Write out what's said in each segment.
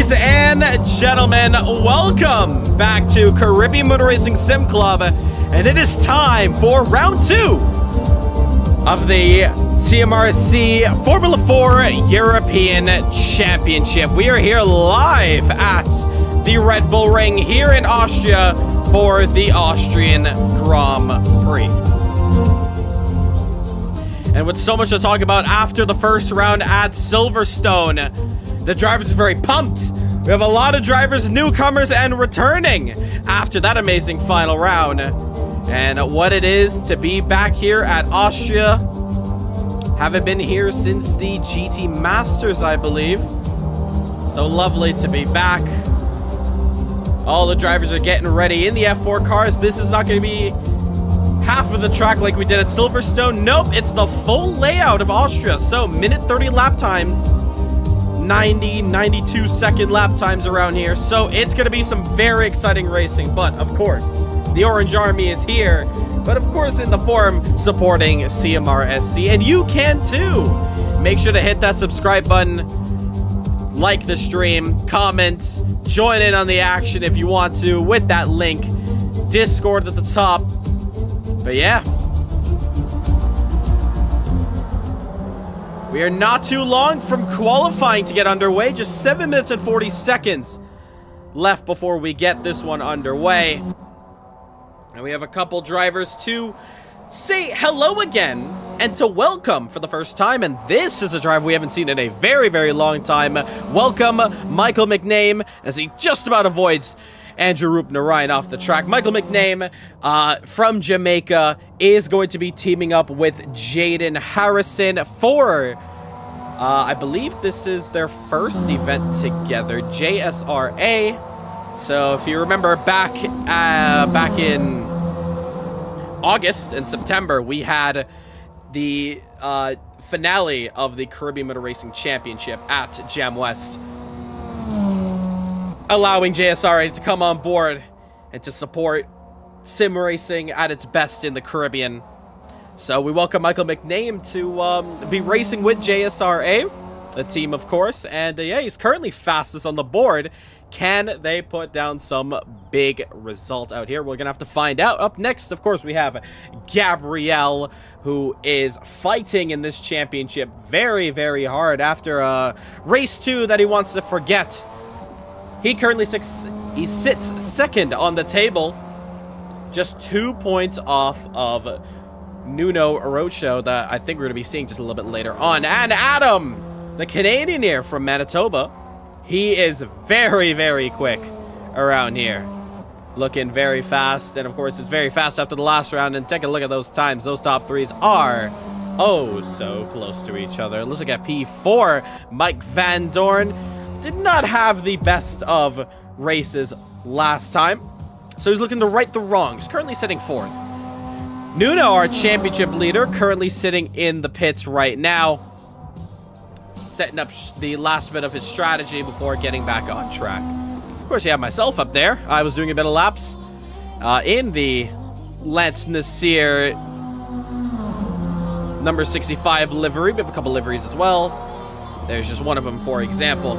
Ladies and gentlemen, welcome back to Caribbean Motor Racing Sim Club, and it is time for round 2 of the CMRSC Formula 4 European Championship. We are here live at the Redbull Ring here in Austria for the Austrian Grand Prix. And with so much to talk about after the first round at Silverstone, the drivers are very pumped. We have a lot of drivers, newcomers, and returning after that amazing final round. And what it is to be back here at Austria. Haven't been here since the GT Masters, I believe. So lovely to be back. All the drivers are getting ready in the F4 cars. This is not going to be half of the track like we did at Silverstone. Nope, it's the full layout of Austria. So minute 30 lap times, 92 second lap times around here. So it's going to be some very exciting racing. But of course, the Orange Army is here. But of course, in the form supporting CMRSC. And you can too. Make sure to hit that subscribe button, like the stream, comment, join in on the action if you want to with that link. Discord at the top. But yeah, we are not too long from qualifying to get underway. Just 7 minutes and 40 seconds left before we get this one underway. And we have a couple drivers to say hello again and to welcome for the first time. And this is a driver we haven't seen in a very, very long time. Welcome, Michael McName, as he just about avoids Andrew Roop-Narayan off the track. Michael McName from Jamaica is going to be teaming up with Jaden Harrison for, I believe this is their first event together, JSRA. So if you remember back in August and September, we had the finale of the Caribbean Motor Racing Championship at Jam West, allowing JSRA to come on board and to support sim racing at its best in the Caribbean. So we welcome Michael McName to be racing with JSRA, a team, of course. And yeah, he's currently fastest on the board. Can they put down some big result out here? We're going to have to find out. Up next, of course, we have Gabriel, who is fighting in this championship very, very hard after race 2 that he wants to forget. He currently sits second on the table, just 2 points off of Nuno Roadshow that I think we're going to be seeing just a little bit later on. And Adam, the Canadian here from Manitoba, he is very, very quick around here. Looking very fast, and of course it's very fast after the last round. And take a look at those times. Those top threes are oh so close to each other. Let's look at P4. Mike Van Dorn did not have the best of races last time, so he's looking to right the wrongs. Currently sitting 4th. Nuno, our championship leader, currently sitting in the pits right now, setting up the last bit of his strategy before getting back on track. Of course, you have myself up there. I was doing a bit of laps in the Lance Nasir number 65 livery. We have a couple liveries as well. There's just one of them, for example.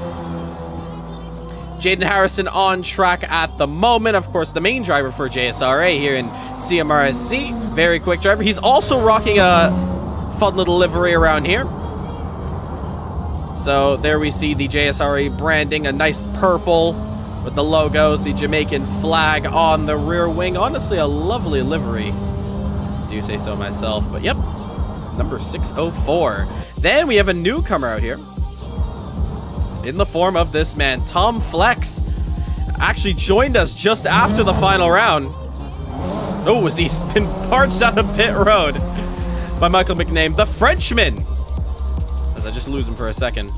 Jaden Harrison on track at the moment. Of course, the main driver for JSRA here in CMRSC. Very quick driver. He's also rocking a fun little livery around here. So there we see the JSRA branding, a nice purple with the logos, the Jamaican flag on the rear wing. Honestly, a lovely livery. Do say so myself, but yep. Number 604. Then we have a newcomer out here in the form of this man, Tom Flex. Actually joined us just after the final round. Oh, as he's been parched out of pit road by Michael McName, the Frenchman. As I just lose him for a second.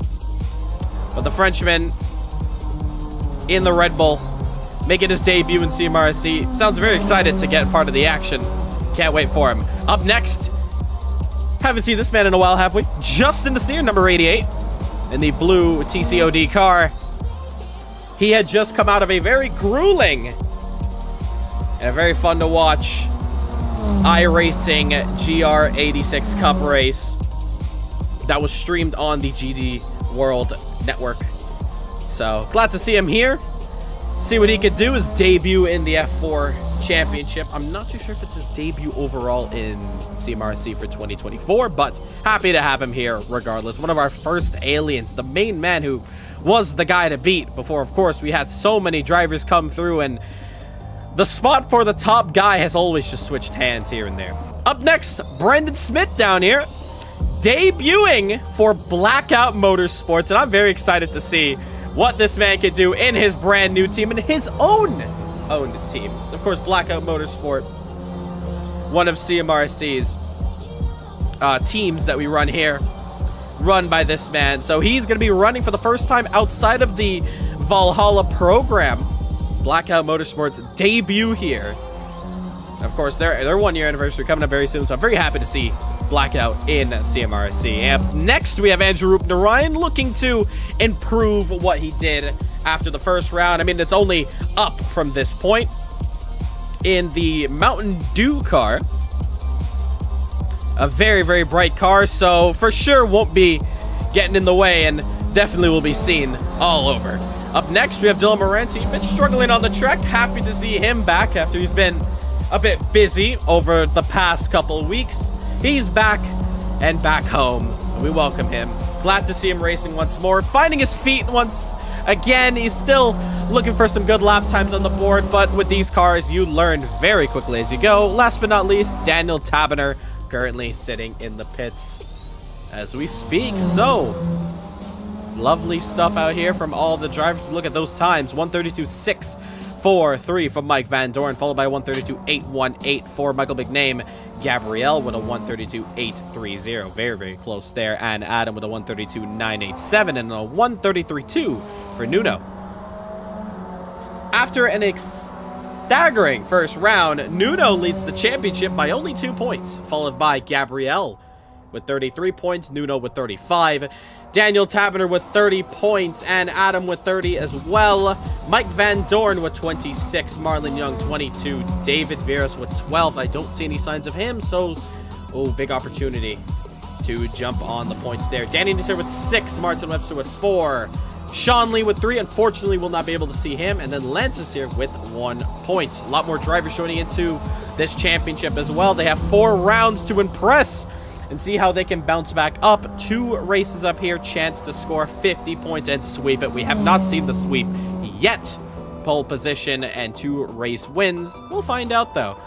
But the Frenchman in the Red Bull, making his debut in CMRSC. Sounds very excited to get part of the action. Can't wait for him. Up next, haven't seen this man in a while, have we? Justin Nasir, number 88. In the blue TCOD car. He had just come out of a very grueling and a very fun to watch iRacing GR86 Cup race that was streamed on the GD World Network. So glad to see him here. See what he could do. His debut in the F4 Championship. I'm not too sure if it's his debut overall in CMRSC for 2024, but happy to have him here regardless. One of our first aliens, the main man who was the guy to beat before, of course, we had so many drivers come through, and the spot for the top guy has always just switched hands here and there. Up next, Brendan Smith down here, debuting for Blackout Motorsports, and I'm very excited to see what this man could do in his brand new team and his owned team. Of course, Blackout Motorsport, one of CMRSC's teams that we run here, run by this man. So he's going to be running for the first time outside of the Valhalla program. Blackout Motorsports debut here. Of course, their 1 year anniversary coming up very soon, so I'm very happy to see Blackout in CMRSC. And next, we have Andrew Rupnarayan looking to improve what he did after the first round. I mean, it's only up from this point. In the Mountain Dew car, a very, very bright car, so for sure won't be getting in the way and definitely will be seen all over. Up next, we have Dylan Moranti, been struggling on the track. Happy to see him back after he's been a bit busy over the past couple of weeks. He's back and back home. We welcome him. Glad to see him racing once more, finding his feet once again. He's still looking for some good lap times on the board, but with these cars, you learn very quickly as you go. Last but not least, Daniel Taberner, currently sitting in the pits as we speak. So lovely stuff out here from all the drivers. Look at those times. 132.643 from Mike Van Dorn, followed by 132.818 for Michael McName. Gabrielle with a 132.830. Very, very close there. And Adam with a 132.987 and a 133.2 for Nuno. After an staggering first round, Nuno leads the championship by only 2 points, followed by Gabrielle with 33 points, Nuno with 35, Daniel Taberner with 30 points, and Adam with 30 as well. Mike Van Dorn with 26, Marlon Young 22, David Veras with 12. I don't see any signs of him, so big opportunity to jump on the points there. Danny Nisser with 6, Martin Webster with 4, Sean Lee with 3. Unfortunately, we'll not be able to see him. And then Lance is here with 1 point. A lot more drivers joining into this championship as well. They have 4 rounds to impress and see how they can bounce back up. 2 races up here, chance to score 50 points and sweep it. We have not seen the sweep yet. Pole position and 2 race wins. We'll find out though.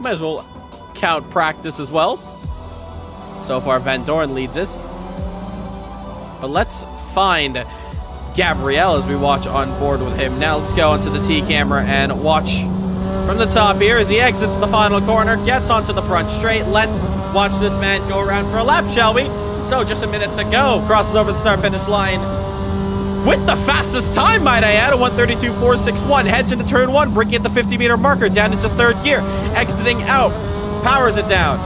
Might as well count practice as well. So far, Van Dorn leads us. But let's find Gabrielle as we watch on board with him. Now let's go onto the T camera and watch from the top here as he exits the final corner, gets onto the front straight. Let's watch this man go around for a lap, shall we? So just a minute to go. Crosses over the start-finish line with the fastest time, might I add, a 132.461. Heads into turn 1, breaking at the 50-meter marker, down into 3rd gear. Exiting out, powers it down.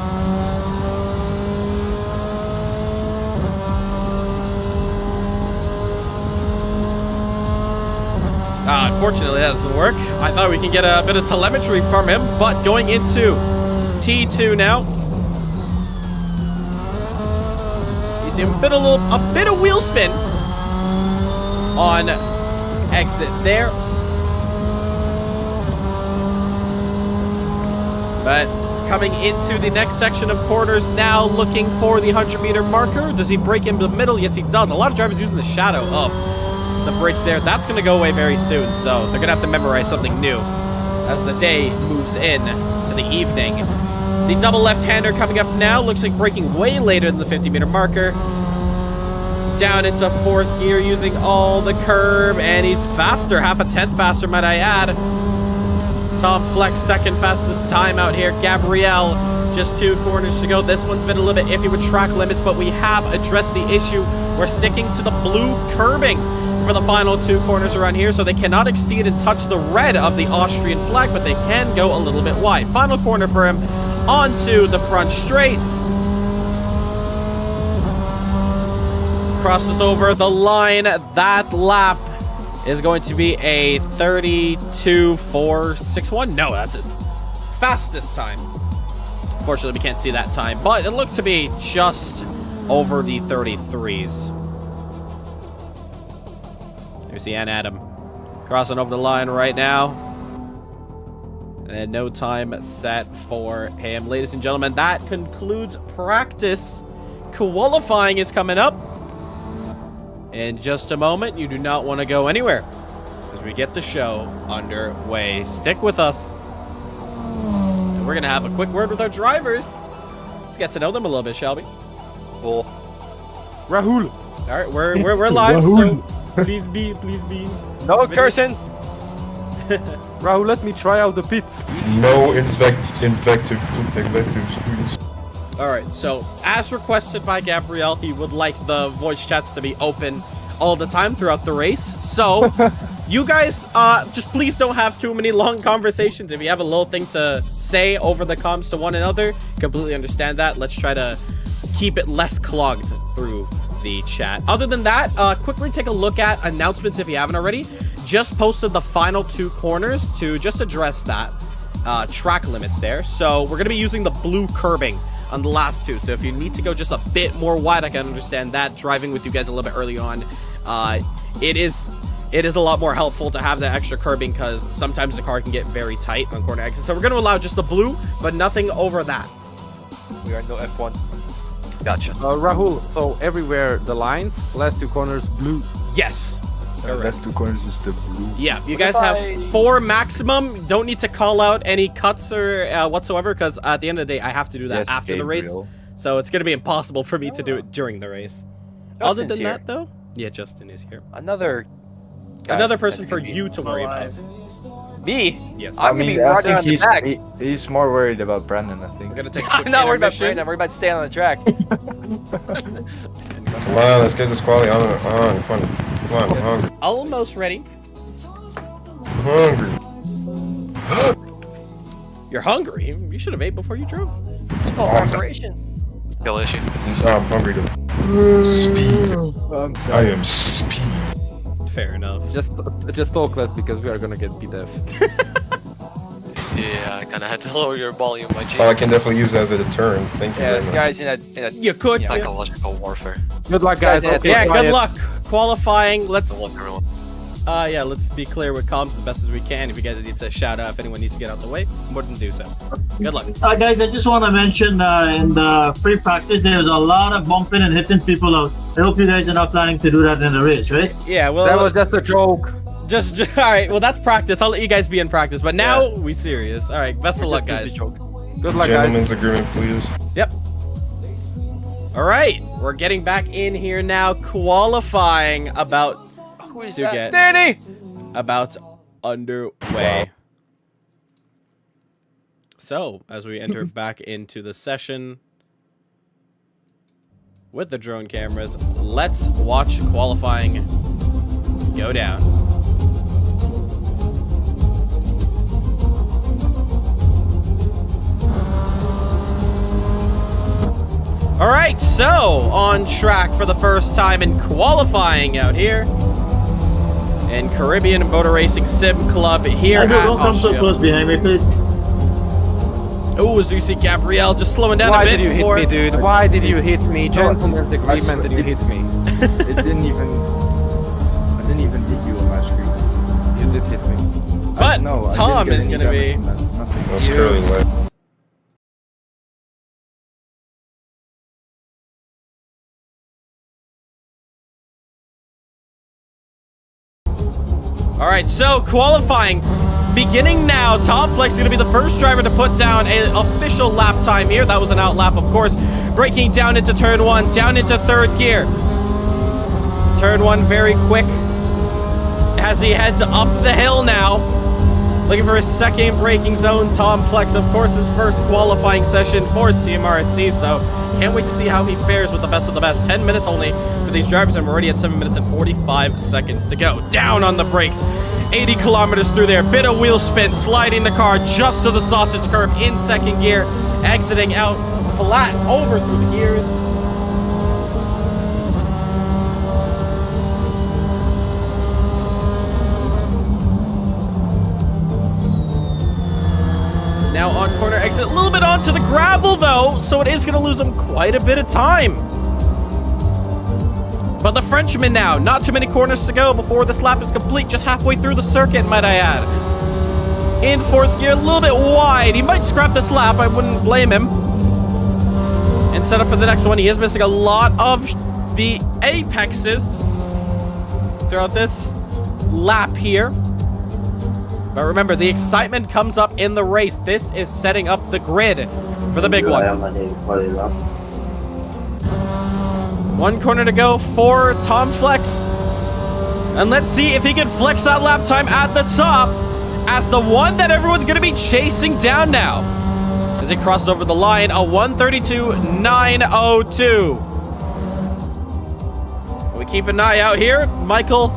Unfortunately, that doesn't work. I thought we can get a bit of telemetry from him, but going into T2 now. You see a bit of wheel spin on exit there. But coming into the next section of corners now, looking for the 100-meter marker. Does he break into the middle? Yes, he does. A lot of drivers using the shadow of the bridge there. That's going to go away very soon, so they're going to have to memorize something new as the day moves in to the evening. The double left-hander coming up now. Looks like braking way later than the 50-meter marker. Down into 4th gear using all the curb, and he's faster, half a tenth faster, might I add. Tom Flex, 2nd fastest time out here. Gabrielle, just 2 corners to go. This one's been a little bit iffy with track limits, but we have addressed the issue. We're sticking to the blue curbing for the final 2 corners around here, so they cannot exceed and touch the red of the Austrian flag, but they can go a little bit wide. Final corner for him, onto the front straight. Crosses over the line. That lap is going to be a 32.461. No, that's his fastest time. Unfortunately, we can't see that time, but it looks to be just over the 33s. There's the Adam crossing over the line right now. And no time set for him. Ladies and gentlemen, that concludes practice. Qualifying is coming up in just a moment. You do not want to go anywhere as we get the show underway. Stick with us. And we're going to have a quick word with our drivers. Let's get to know them a little bit, shall we? Cool. Rahul. All right, we're live, so please be. No cursing. Rahul, let me try out the pits. No invectives, please. Alright, so as requested by Gabrielle, he would like the voice chats to be open all the time throughout the race. So, you guys, just please don't have too many long conversations. If you have a little thing to say over the comms to one another, completely understand that. Let's try to keep it less clogged through the chat. Other than that, quickly take a look at announcements if you haven't already. Just posted the final 2 corners to just address that track limits there. So we're going to be using the blue curbing on the last 2. So if you need to go just a bit more wide, I can understand that. Driving with you guys a little bit early on, it is a lot more helpful to have that extra curbing because sometimes the car can get very tight on corner exits. So we're going to allow just the blue, but nothing over that. We are no F1. Gotcha. Rahul, so everywhere the lines, last 2 corners, blue. Yes. Last 2 corners is the blue. Yeah, you guys have 4 maximum. Don't need to call out any cuts or whatsoever, because at the end of the day, I have to do that after the race. So it's going to be impossible for me to do it during the race. Other than that, though, yeah, Justin is here. Another person for you to worry about. Me? Yes. I'm gonna be right on the back. He's more worried about Brandon, I think. We're gonna take a quick I'm not worried about intermission. Brandon. I'm worried about staying on the track. Come on, let's get this quality on. Come on, I'm hungry. Almost ready. I'm hungry. You're hungry? You should have ate before you drove. It's called operation. Kill issue. I'm hungry to speed. I am speed. Fair enough. Just talk less because we are gonna get BDF. Yeah, I kind of had to lower your volume, my G. Well, I can definitely use that as a deterrent. Thank you Yeah, very this much. guy's in a You could. Yeah. Psychological warfare. Good luck, guys. Guys, Okay, Yeah, quiet. good luck. Qualifying. Let's Good luck, everyone. yeah, let's be clear with comms as best as we can. If you guys need to shout out if anyone needs to get out the way, more than do so. Good luck. Guys, I just want to mention in the free practice, there's a lot of bumping and hitting people out. I hope you guys are not planning to do that in the race, right? Yeah, well, That was just a joke. just all right. Well, that's practice. I'll let you guys be in practice, but now we serious. All right, best of luck, guys. Good luck, guys. Gentlemen's agreement, please. Yep. All right, we're getting back in here now. Qualifying about Who is to that? get Danny! about underway. So, as we enter back into the session with the drone cameras, let's watch qualifying go down. All right, so on track for the first time in qualifying out here in Caribbean Motor Racing Sim Club here at Don't come so Austria. close behind me, please. Oh, as you see Gabrielle just slowing down Why a bit did you hit before. me, dude? Why did you hit me? Gentleman's agreement and you hit me. It didn't even. I didn't even hit you on my screen. You did hit me. But No, I Tom didn't is get going to any be. damage from that. Nothing. That was clearly late. All right, so qualifying beginning now. Tom Fleck's going to be the first driver to put down an official lap time here. That was an out lap, of course. Braking down into turn 1, down into 3rd gear. Turn 1 very quick as he heads up the hill now. Looking for his second braking zone. Tom Flex, of course, his first qualifying session for CMRSC, so can't wait to see how he fares with the best of the best. 10 minutes only for these drivers, and we're already at 7 minutes and 45 seconds to go. Down on the brakes. 80 kilometers through there. Bit of wheel spin, sliding the car just to the sausage curb in 2nd gear. Exiting out flat over through the gears. Now on corner exit, a little bit onto the gravel though, so it is going to lose him quite a bit of time. But the Frenchman now, not too many corners to go before this lap is complete. Just halfway through the circuit, might I add. In fourth gear, a little bit wide. He might scrap this lap, I wouldn't blame him. And set up for the next one. He is missing a lot of the apexes throughout this lap here. But remember, the excitement comes up in the race. This is setting up the grid for the big one. One corner to go for Tom Flex. And let's see if he can flex that lap time at the top as the one that everyone's going to be chasing down now. As he crosses over the line, a 1:32.902. We keep an eye out here. Michael,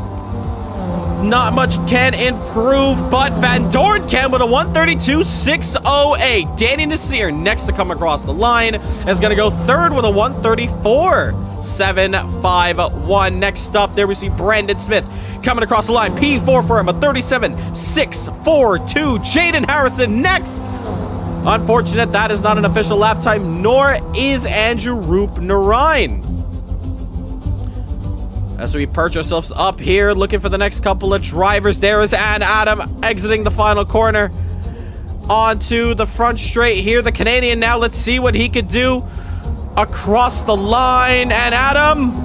not much can improve, but Van Dorn can with a 1:32.608. Danny Nasir next to come across the line is going to go third with a 1:34.751. Next up, there we see Brandon Smith coming across the line. P4 for him, a 37.642. Jaden Harrison next. Unfortunate, that is not an official lap time, nor is Andrew Roop Narine. As we perch ourselves up here, looking for the next couple of drivers. There is Ann Adam exiting the final corner onto the front straight here. The Canadian now, let's see what he could do across the line. And Adam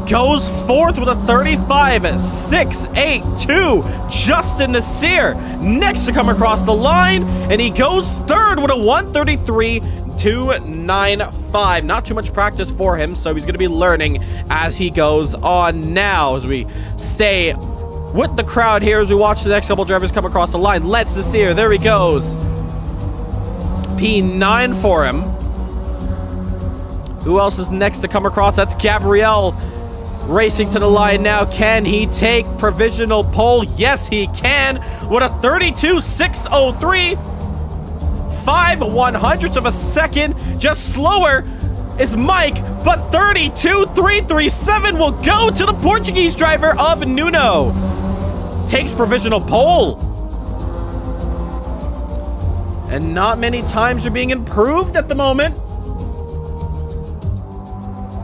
goes fourth with a 35.682. Justin Nasir next to come across the line, and he goes third with a 1:33.295. Not too much practice for him, so he's going to be learning as he goes on now. As we stay with the crowd here as we watch the next couple drivers come across the line. Let's Nasir, there he goes. P9 for him. Who else is next to come across? That's Gabrielle. Racing to the line now. Can he take provisional pole? Yes, he can. With a 32.603. 5/100ths of a second. Just slower is Mike, but 32.337 will go to the Portuguese driver of Nuno. Takes provisional pole. And not many times are being improved at the moment.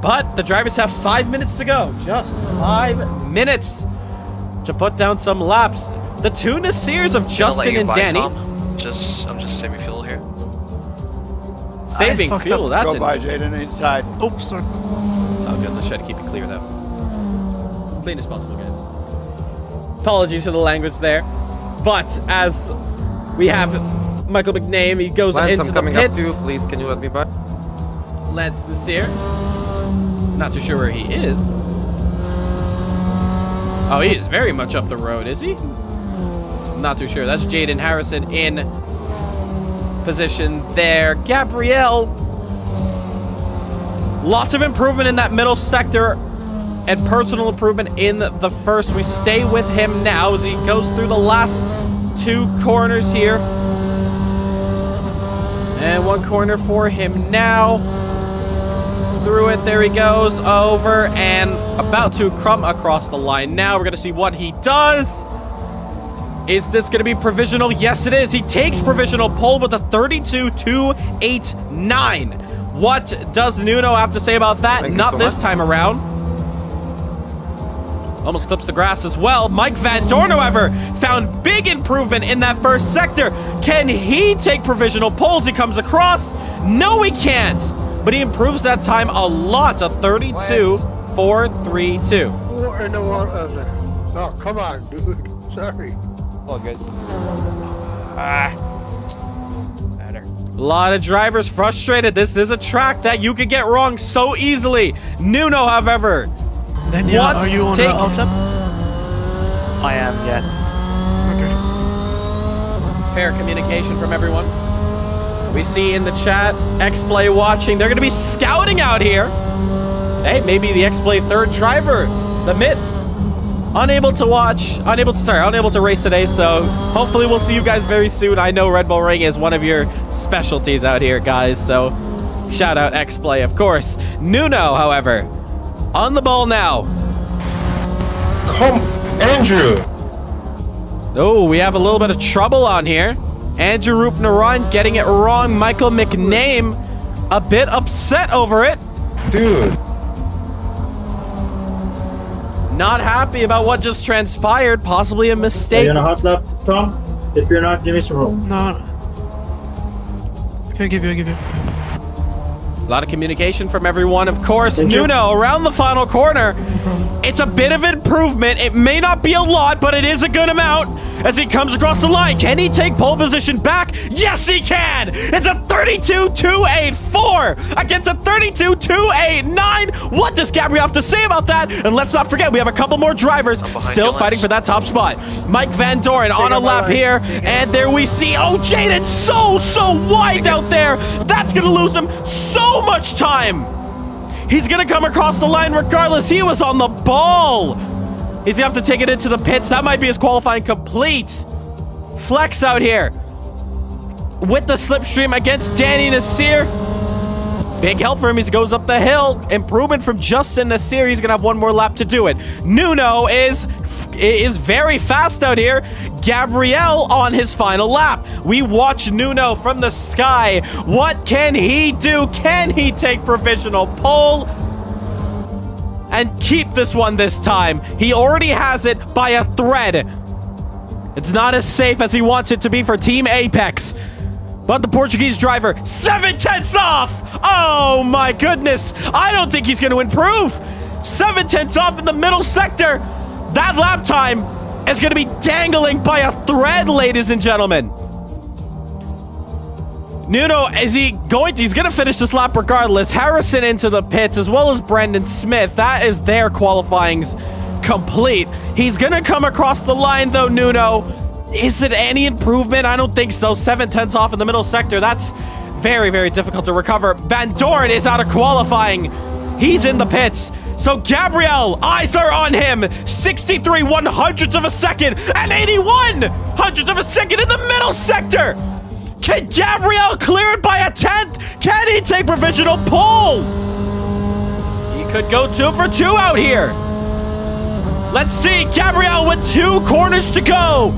But the drivers have 5 minutes to go. Just 5 minutes to put down some laps. The two Nasirs of Justin and Danny. I'm just saving fuel here. Saving fuel, that's interesting. Jaden inside. Oops, sorry. It's all good. Let's try to keep it clear, though. Clean as possible, guys. Apologies for the language there. But as we have Michael McName, he goes Lance, into I'm the coming pits. up to you. Please, can you let me by? Lance Nasir. Not too sure where he is. Oh, he is very much up the road, is he? Not too sure. That's Jaden Harrison in position there. Gabrielle. Lots of improvement in that middle sector and personal improvement in the first. We stay with him now as he goes through the last two corners here. And one corner for him now. Through it, there he goes, over and about to come across the line. Now we're going to see what he does. Is this going to be provisional? Yes, it is. He takes provisional pole with a 32.289. What does Nuno have to say about that? Not this time around. Almost clips the grass as well. Mike Van Dorn, however, found big improvement in that first sector. Can he take provisional poles? He comes across. No, he can't. But he improves that time a lot, a 32.432. What in the world? Oh, come on, dude. Sorry. All good. Better. A lot of drivers frustrated. This is a track that you could get wrong so easily. Nuno, however, wants to take... I am, yes. Okay. Fair communication from everyone. We see in the chat, X-Play watching. They're going to be scouting out here. Hey, maybe the X-Play third driver, the myth. Unable to race today, so hopefully we'll see you guys very soon. I know Red Bull Ring is one of your specialties out here, guys, so shout out X-Play, of course. Nuno, however, on the ball now. Come, Andrew. Oh, we have a little bit of trouble on here. Andrew Roop Naran getting it wrong. Michael McName a bit upset over it. Dude. not happy about what just transpired, possibly a Are mistake. you on a hot lap, Tom? If you're not, give me some room. No. Okay, I'll give you. A lot of communication from everyone, of course. Thank you. Nuno around the final corner. No problem. It's a bit of improvement. It may not be a lot, but it is a good amount as he comes across the line. Can he take pole position back? Yes, he can. It's a 32.284 against a 32.289. What does Gabriel have to say about that? And let's not forget, we have a couple more drivers still you, fighting Lance. for that top spot. Mike Van Doren on a lap here. And there we see, oh, Jaden's so wide out there. That's going to lose him so much time. He's going to come across the line regardless. He was on the ball. He's going to have to take it into the pits. That might be his qualifying complete. Flex out here with the slipstream against Danny Nasir. Big help for him. He goes up the hill. Improvement from Justin Nasir. He's going to have one more lap to do it. Nuno is very fast out here. Gabriel on his final lap. We watch Nuno from the sky. What can he do? Can he take provisional pole and keep this one this time? He already has it by a thread. It's not as safe as he wants it to be for Team Apex. But the Portuguese driver, 7/10 off! Oh my goodness! I don't think he's going to improve! 7/10 off in the middle sector! That lap time is going to be dangling by a thread, ladies and gentlemen. Nuno, he's going to finish this lap regardless. Harrison into the pits, as well as Brendan Smith. That is their qualifying's complete. He's going to come across the line, though, Nuno. Is it any improvement? I don't think so. 7/10 off in the middle sector. That's very difficult to recover. Van Doren is out of qualifying. He's in the pits. So Gabriel, eyes are on him. 63 100ths of a second and 81 100ths of a second in the middle sector. Can Gabriel clear it by a 10th? Can he take provisional pole? He could go 2 for 2 out here. Let's see. Gabriel with 2 corners to go.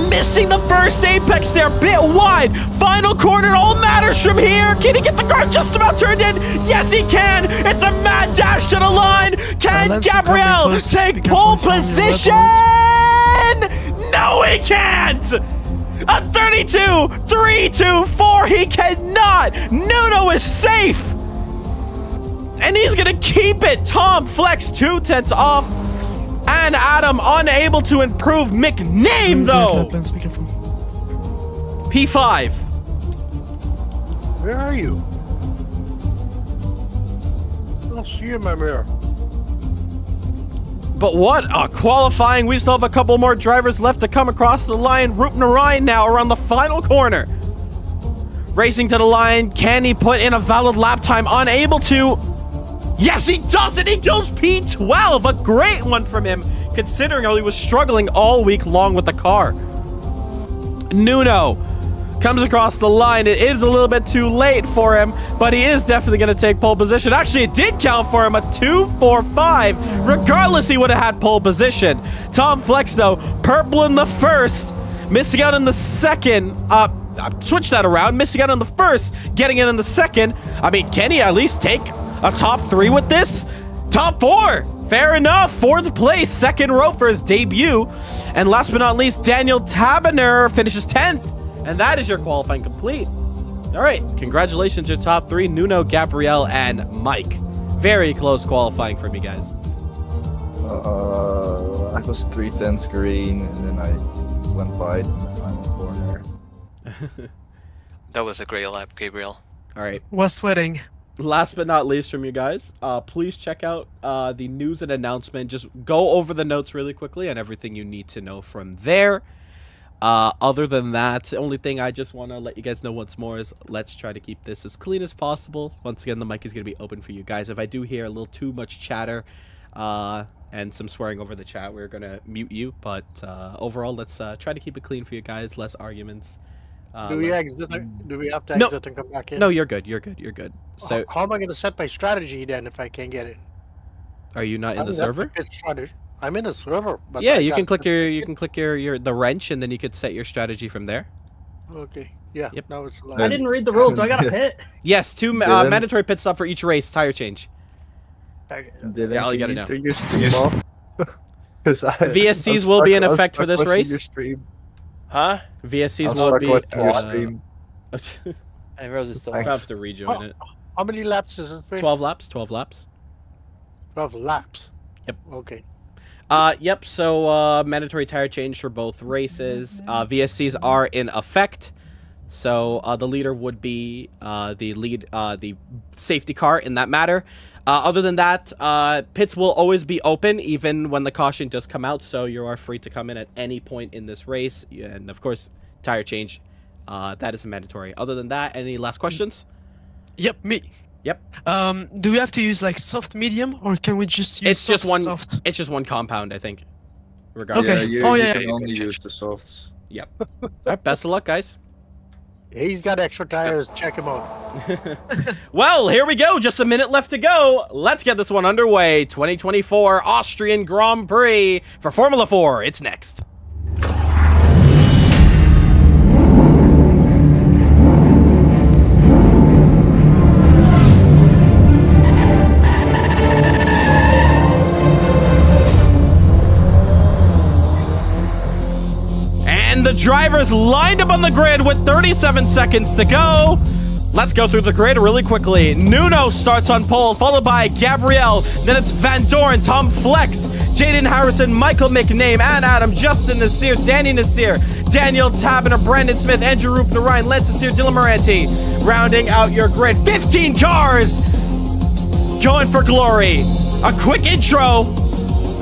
Missing the first apex there, bit wide. Final corner, all matters from here. Can he get the car just about turned in? Yes, he can. It's a mad dash to the line. Can Gabriel take pole position? No, he can't. A 32.324. He cannot. Nuno is safe. And he's going to keep it. Tom Flex 2/10 off. And Adam unable to improve. McName, though. P5. Where are you? I don't see you in my mirror. But what a qualifying. We still have a couple more drivers left to come across the line. Roop Narayan now around the final corner. Racing to the line. Can he put in a valid lap time? Unable to. Yes, he does it. He goes P12. A great one from him, considering how he was struggling all week long with the car. Nuno comes across the line. It is a little bit too late for him, but he is definitely going to take pole position. Actually, it did count for him, a 2.45. Regardless, he would have had pole position. Tom Flex, though, purple in the first, missing out in the second. Switch that around. Missing out on the first, getting it in the second. I mean, can he at least take a top 3 with this? Top 4. Fair enough. 4th place. 2nd row for his debut. And last but not least, Daniel Taberner finishes 10th. And that is your qualifying complete. All right. Congratulations, your top 3, Nuno, Gabriel, and Mike. Very close qualifying for me, guys. I was 3/10 green, and then I went wide in the final corner. That was a great lap, Gabriel. All right. Was sweating. Last but not least from you guys, please check out the news and announcement. Just go over the notes really quickly and everything you need to know from there. Other than that, the only thing I just want to let you guys know once more is let's try to keep this as clean as possible. Once again, the mic is going to be open for you guys. If I do hear a little too much chatter and some swearing over the chat, we're going to mute you. But overall, let's try to keep it clean for you guys. Less arguments. Do we exit? Do we have to exit and come back in? No, you're good. You're good. You're good. So how am I going to set my strategy then if I can't get in? Are you not in the server? I'm in the server. But yeah, you can click the wrench, and then you could set your strategy from there. Okay. Yeah. Yep. Now it's I didn't read the rules. Do I got to pit? Yes, 2 mandatory pit stop for each race. Tire change. Dylan, Yeah, all you can gotta know. turn your stream Yes. off? 'Cause VSCs I'm will be stuck- in I'm effect for stuck this watching race. Your stream. Huh? VSCs I'm will stuck be. watching your stream. And Rose is still Thanks. I'll have to rejoin it. How many laps is it? Chris? 12 laps. 12 laps. 12 laps. Yep. Okay. Yep. So mandatory tire change for both races. VSCs are in effect. So the leader would be the safety car in that matter. Other than that, pits will always be open even when the caution does come out. So you are free to come in at any point in this race. And of course, tire change, that is mandatory. Other than that, any last questions? Yep, me. Yep. Do we have to use like soft, medium, or can we just use It's just one. soft? It's just one compound, I think. Regardless. Okay. Yeah, you, Oh, you yeah, can yeah. only use the softs. Yep. All right. Best of luck, guys. He's got extra tires. Check him out. Well, here we go. Just a minute left to go. Let's get this one underway. 2024 Austrian Grand Prix for Formula 4. It's next. And the drivers lined up on the grid with 37 seconds to go. Let's go through the grid really quickly. Nuno starts on pole, followed by Gabriel. Then it's Van Dorn, Tom Flex, Jaden Harrison, Michael McName, and Adam, Justin Nasir, Danny Nasir, Daniel Tabener, Brandon Smith, Andrew Rupner, Ryan Lance Nasir, Dylan Moranti. Rounding out your grid, 15 cars going for glory. A quick intro,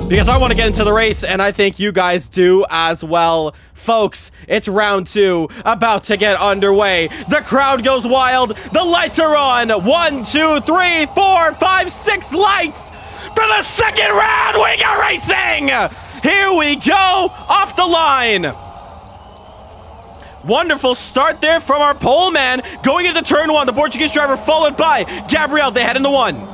because I want to get into the race, and I think you guys do as well. Folks, it's round 2, about to get underway. The crowd goes wild. The lights are on. 1, 2, 3, 4, 5, 6 lights. For the second round, we got racing. Here we go, off the line. Wonderful start there from our pole man. Going into turn 1, the Portuguese driver followed by Gabriel. They head into 1.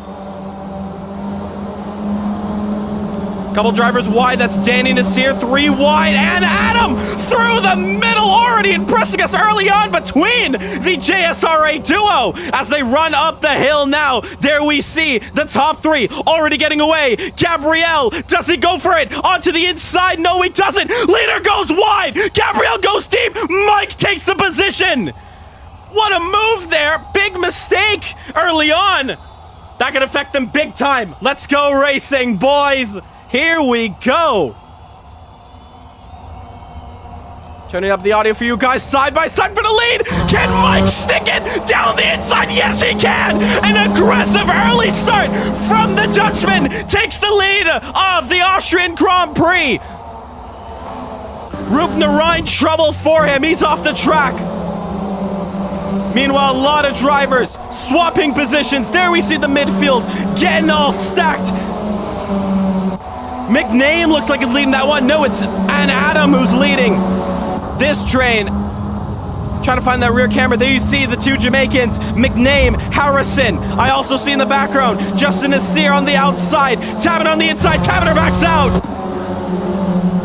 Couple drivers wide, that's Danny Nasir, 3 wide, and Adam through the middle, already impressing us early on between the JSRA duo as they run up the hill now. There we see the top 3 already getting away. Gabriel, does he go for it? Onto the inside, no he doesn't. Leader goes wide, Gabriel goes deep, Mike takes the position. What a move there, big mistake early on. That could affect them big time. Let's go racing, boys. Here we go. Turning up the audio for you guys side by side for the lead. Can Mike stick it down the inside? Yes, he can. An aggressive early start from the Dutchman takes the lead of the Austrian Grand Prix. Rupner Ryan, trouble for him. He's off the track. Meanwhile, a lot of drivers swapping positions. There we see the midfield getting all stacked. McName looks like he's leading that one. No, it's an Adam who's leading this train. Trying to find that rear camera. There you see the 2 Jamaicans, McName, Harrison. I also see in the background Justin Nasir on the outside, Tabener on the inside. Tabener backs out.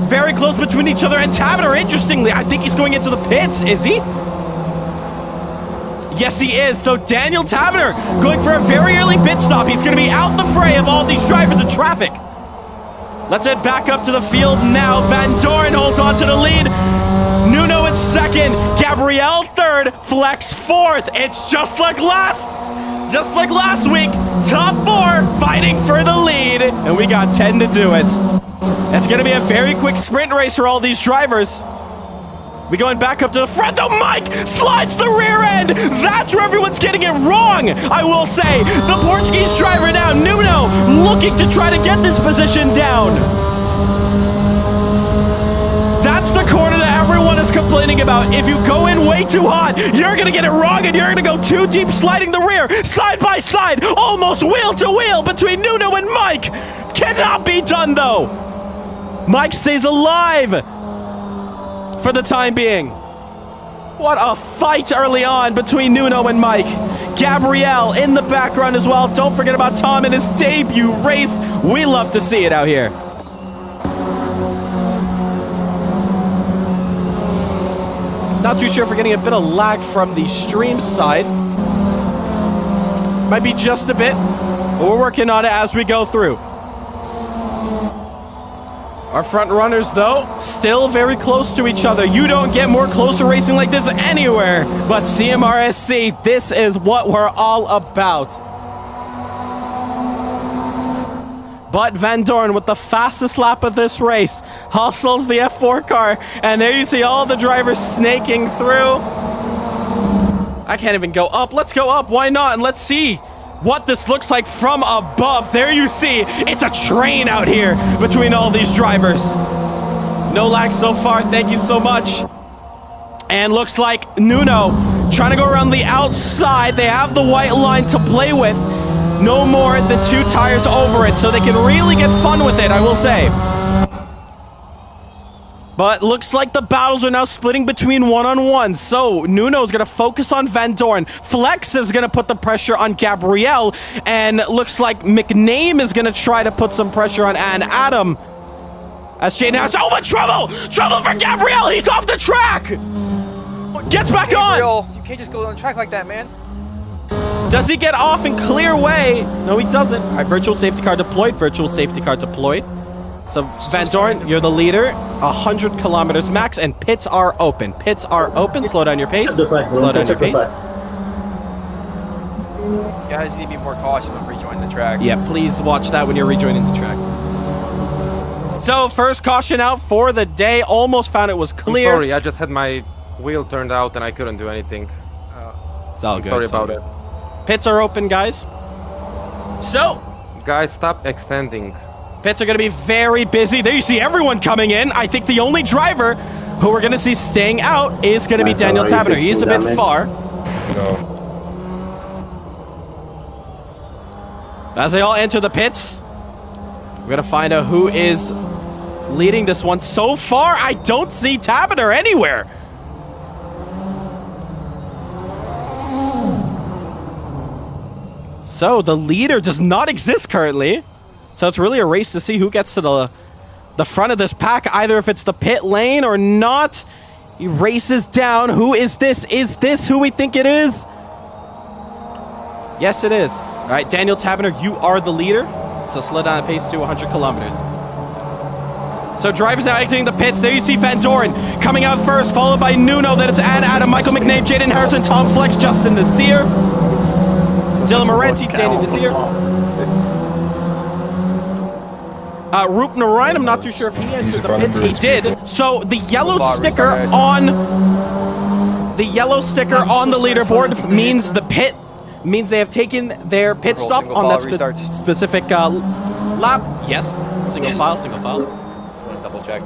Very close between each other, and Tabener, interestingly, I think he's going into the pits. Is he? Yes, he is. So Daniel Tabener going for a very early pit stop. He's going to be out the fray of all these drivers in traffic. Let's head back up to the field now. Van Dorn holds on to the lead. Nuno in second. Gabriel third. Flex fourth. It's just like last week. Top 4 fighting for the lead. And we got 10 to do it. It's going to be a very quick sprint race for all these drivers. We going back up to the front, though. Mike slides the rear end. That's where everyone's getting it wrong, I will say. The Portuguese driver now, Nuno, looking to try to get this position down. That's the corner that everyone is complaining about. If you go in way too hot, you're going to get it wrong, and you're going to go too deep, sliding the rear, side by side, almost wheel to wheel between Nuno and Mike. Cannot be done, though. Mike stays alive for the time being. What a fight early on between Nuno and Mike. Gabriel in the background as well. Don't forget about Tom in his debut race. We love to see it out here. Not too sure if we're getting a bit of lag from the stream side. Might be just a bit. But we're working on it as we go through. Our front runners, though, still very close to each other. You don't get more closer racing like this anywhere. But CMRSC, this is what we're all about. But Van Dorn with the fastest lap of this race hustles the F4 car. And there you see all the drivers snaking through. I can't even go up. Let's go up. Why not? And let's see what this looks like from above. There you see, it's a train out here between all these drivers. No lag so far, thank you so much. And looks like Nuno trying to go around the outside. They have the white line to play with. No more than 2 tires over it, so they can really get fun with it, I will say. But looks like the battles are now splitting between one-on-one. So Nuno's going to focus on Van Dorn. Flex is going to put the pressure on Gabrielle. And looks like McName is going to try to put some pressure on Adam. As Jaden has... Oh, but trouble! Trouble for Gabrielle! He's off the track! Gets back on! You can't just go on the track like that, man. Does he get off and clear way? No, he doesn't. All right, virtual safety car deployed. Virtual safety car deployed. So, Van Dorn, you're the leader. 100 kilometers max, and pits are open. Pits are open. Slow down your pace. Slow down your pace. Guys need to be more cautious when rejoining the track. Yeah, please watch that when you're rejoining the track. So, first caution out for the day. Almost found it was clear. I'm sorry, I just had my wheel turned out and I couldn't do anything. It's all good. Sorry about it. Pits are open, guys. So, guys, stop extending. Pits are going to be very busy. There you see everyone coming in. I think the only driver who we're going to see staying out is going to be Daniel Taverner. He's a bit far. No. As they all enter the pits, we're going to find out who is leading this one. So far, I don't see Taverner anywhere. So the leader does not exist currently. So it's really a race to see who gets to the front of this pack, either if it's the pit lane or not. He races down. Who is this? Is this who we think it is? Yes, it is. All right, Daniel Taverner, you are the leader. So slow down the pace to 100 kilometers. So drivers now exiting the pits. There you see Van Dorn coming out first, followed by Nuno. Then it's Adam, Michael McNabe, Jaden Harrison, Tom Flex, Justin Nasir, Dylan Morenti, Danny Nasir. Roop Narayan, I'm not too sure if he entered the pits. He did. So the yellow sticker on the leaderboard means the pit means they have taken their pit stop on that specific lap. Yes, single file. Just want to double check.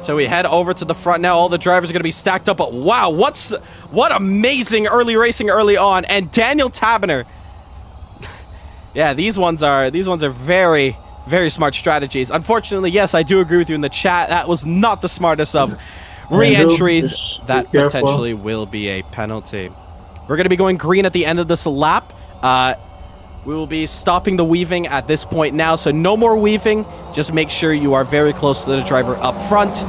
So we head over to the front now. All the drivers are going to be stacked up. But wow, what amazing early racing early on. And Daniel Taverner. Yeah, these ones are very, very smart strategies. Unfortunately, yes, I do agree with you in the chat. That was not the smartest of re-entries. That potentially will be a penalty. We're going to be going green at the end of this lap. We will be stopping the weaving at this point now, so no more weaving. Just make sure you are very close to the driver up front.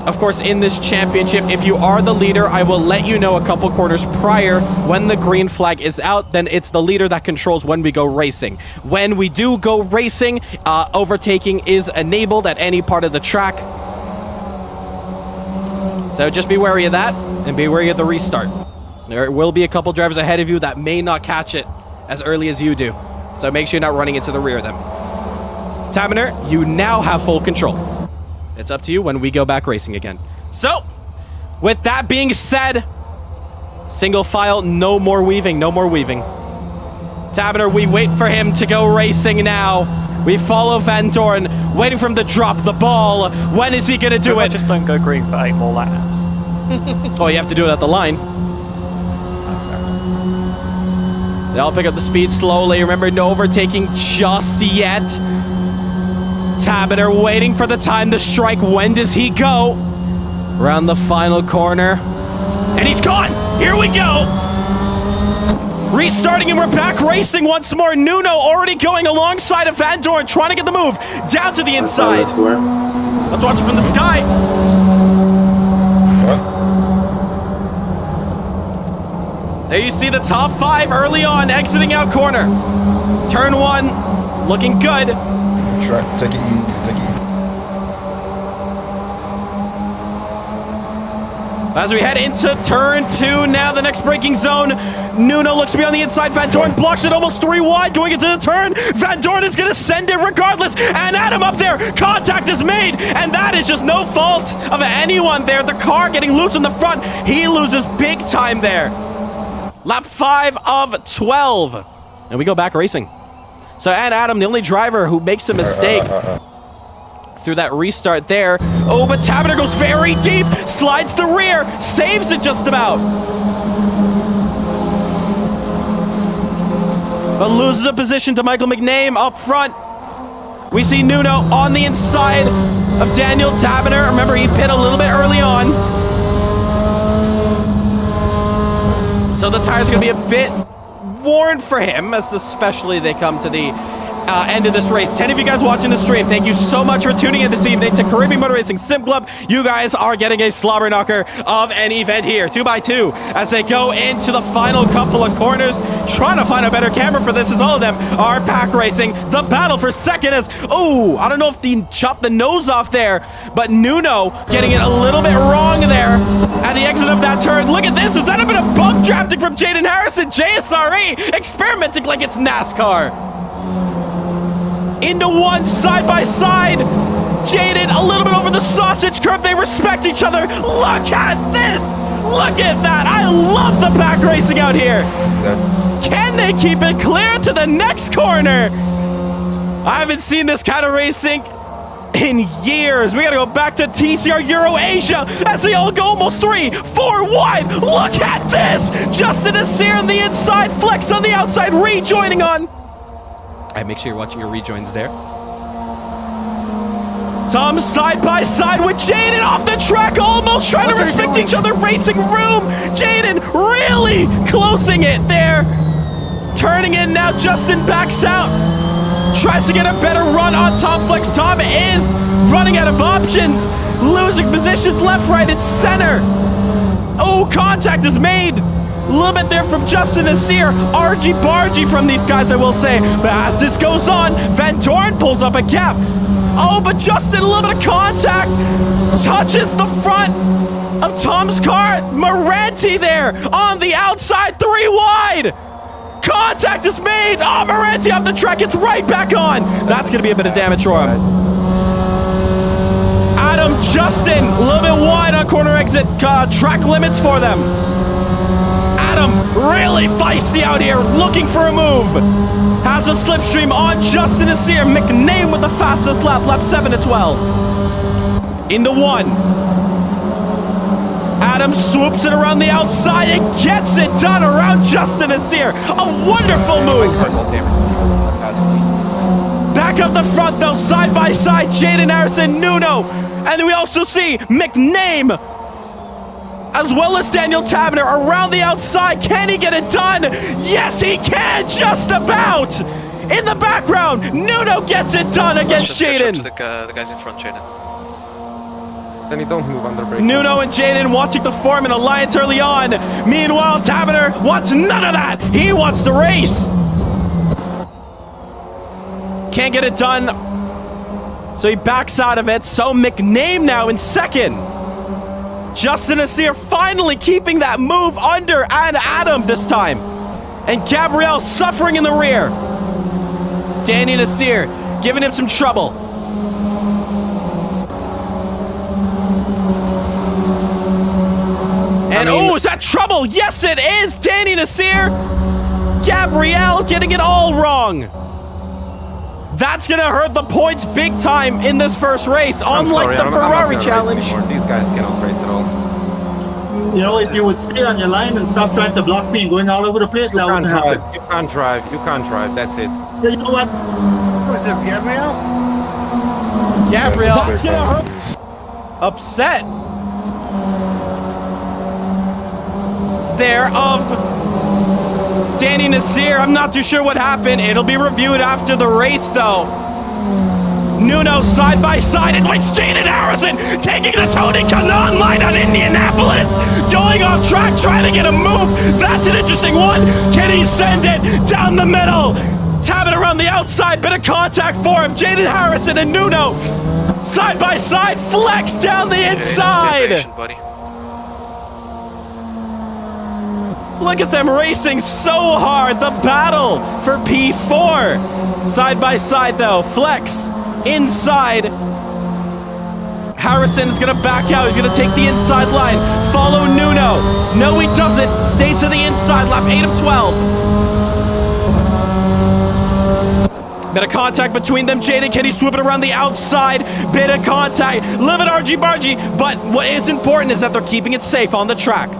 Of course, in this championship, if you are the leader, I will let you know a couple corners prior when the green flag is out. Then it's the leader that controls when we go racing. When we do go racing, overtaking is enabled at any part of the track. So just be wary of that and be wary of the restart. There will be a couple drivers ahead of you that may not catch it as early as you do. So make sure you're not running into the rear of them. Taverner, you now have full control. It's up to you when we go back racing again. So, with that being said, single file, no more weaving, no more weaving. Taverner, we wait for him to go racing now. We follow Van Dorn, waiting for him to drop the ball. When is he gonna do it? Just don't go green for 8 more laps. Oh, you have to do it at the line. They all pick up the speed slowly. Remember, no overtaking just yet. Taverner waiting for the time to strike. When does he go? Around the final corner. And he's gone! Here we go! Restarting and we're back racing once more. Nuno already going alongside of Van Dorn, trying to get the move down to the inside. Let's watch it from the sky. What? There you see the top 5 early on, exiting out corner. Turn 1, looking good. Take it easy, take it easy. As we head into turn 2, now the next braking zone. Nuno looks to be on the inside. Van Dorn blocks it almost 3 wide going into the turn. Van Dorn is going to send it regardless. And Adam up there. Contact is made. And that is just no fault of anyone there. The car getting loose in the front. He loses big time there. Lap 5 of 12. And we go back racing. So, and Adam, the only driver who makes a mistake through that restart there. Oh, but Tabiner goes very deep, slides the rear, saves it just about. But loses a position to Michael McName up front. We see Nuno on the inside of Daniel Tabiner. Remember, he pit a little bit early on. So the tires are going to be a bit worn for him, as especially they come to the end of this race. 10 of you guys watching the stream, thank you so much for tuning in this evening to Caribbean Motor Racing Sim Club. You guys are getting a slobber knocker of an event here, 2x2, as they go into the final couple of corners. Trying to find a better camera for this, as all of them are pack racing. The battle for second is, oh, I don't know if he chopped the nose off there, but Nuno getting it a little bit wrong there at the exit of that turn. Look at this, is that a bit of bump drafting from Jaden Harrison? JSRE experimenting like it's NASCAR. Into one, side by side. Jaden a little bit over the sausage curb. They respect each other. Look at this. Look at that. I love the back racing out here. Can they keep it clear to the next corner? I haven't seen this kind of racing in years. We got to go back to TCR Euro Asia as they all go almost 3, 4 wide. Look at this. Justin Asir on the inside. Flex on the outside. Rejoining on. Make sure you're watching your rejoins there. Tom side by side with Jaden off the track, almost trying to respect each other. Racing room. Jaden really closing it there. Turning in now. Justin backs out. Tries to get a better run on Tom Flex. Tom is running out of options. Losing positions left, right, and center. Oh, contact is made. A little bit there from Justin Asir. Argy-bargy from these guys, I will say. But as this goes on, Van Dorn pulls up a gap. Oh, but Justin, a little bit of contact. Touches the front of Tom's car. Moranti there on the outside, 3 wide. Contact is made. Oh, Moranti off the track. It's right back on. That's going to be a bit of damage for him. Adam, Justin, a little bit wide on corner exit. Track limits for them. Adam, really feisty out here, looking for a move. Has a slipstream on Justin Asir. McName with the fastest lap, lap 7 to 12. Into 1. Adam swoops it around the outside and gets it done around Justin Asir. A wonderful move. Back up the front though, side by side, Jaden Harrison, Nuno. And then we also see McName as well as Daniel Tabiner around the outside. Can he get it done? Yes, he can, just about. In the background, Nuno gets it done against Jaden. The guys in front, Jaden. Then you don't move under brake. Nuno and Jaden wanting to form an alliance early on. Meanwhile, Tabiner wants none of that. He wants to race. Can't get it done. So he backs out of it. So McName now in second. Justin Asir finally keeping that move under, and Adam this time. And Gabriel suffering in the rear. Danny Asir giving him some trouble. And oh, is that trouble? Yes, it is. Danny Asir. Gabriel getting it all wrong. That's going to hurt the points big time in this first race, unlike the Ferrari challenge. These guys cannot race at all. You know, if you would stay on your line and stop trying to block me and going all over the place, that wouldn't happen. You can't drive. You can't drive. That's it. Yeah, you know what? What is it, Gabriel? Gabriel, that's going to hurt. Upset. There of Danny Asir. I'm not too sure what happened. It'll be reviewed after the race, though. Nuno side by side, in which Jaden Harrison taking the Tony Kanaan line on Indianapolis, going off track, trying to get a move. That's an interesting one. Can he send it down the middle? Tabbing around the outside, bit of contact for him. Jaden Harrison and Nuno side by side, flex down the inside. Patient, buddy. Look at them racing so hard. The battle for P4. Side by side though, flex inside. Harrison is gonna back out. He's gonna take the inside line. Follow Nuno. No, he doesn't. Stays to the inside. Lap 8 of 12. Bit of contact between them. Jaden, can he swoop it around the outside? Bit of contact. Little bit argy-bargy. But what is important is that they're keeping it safe on the track.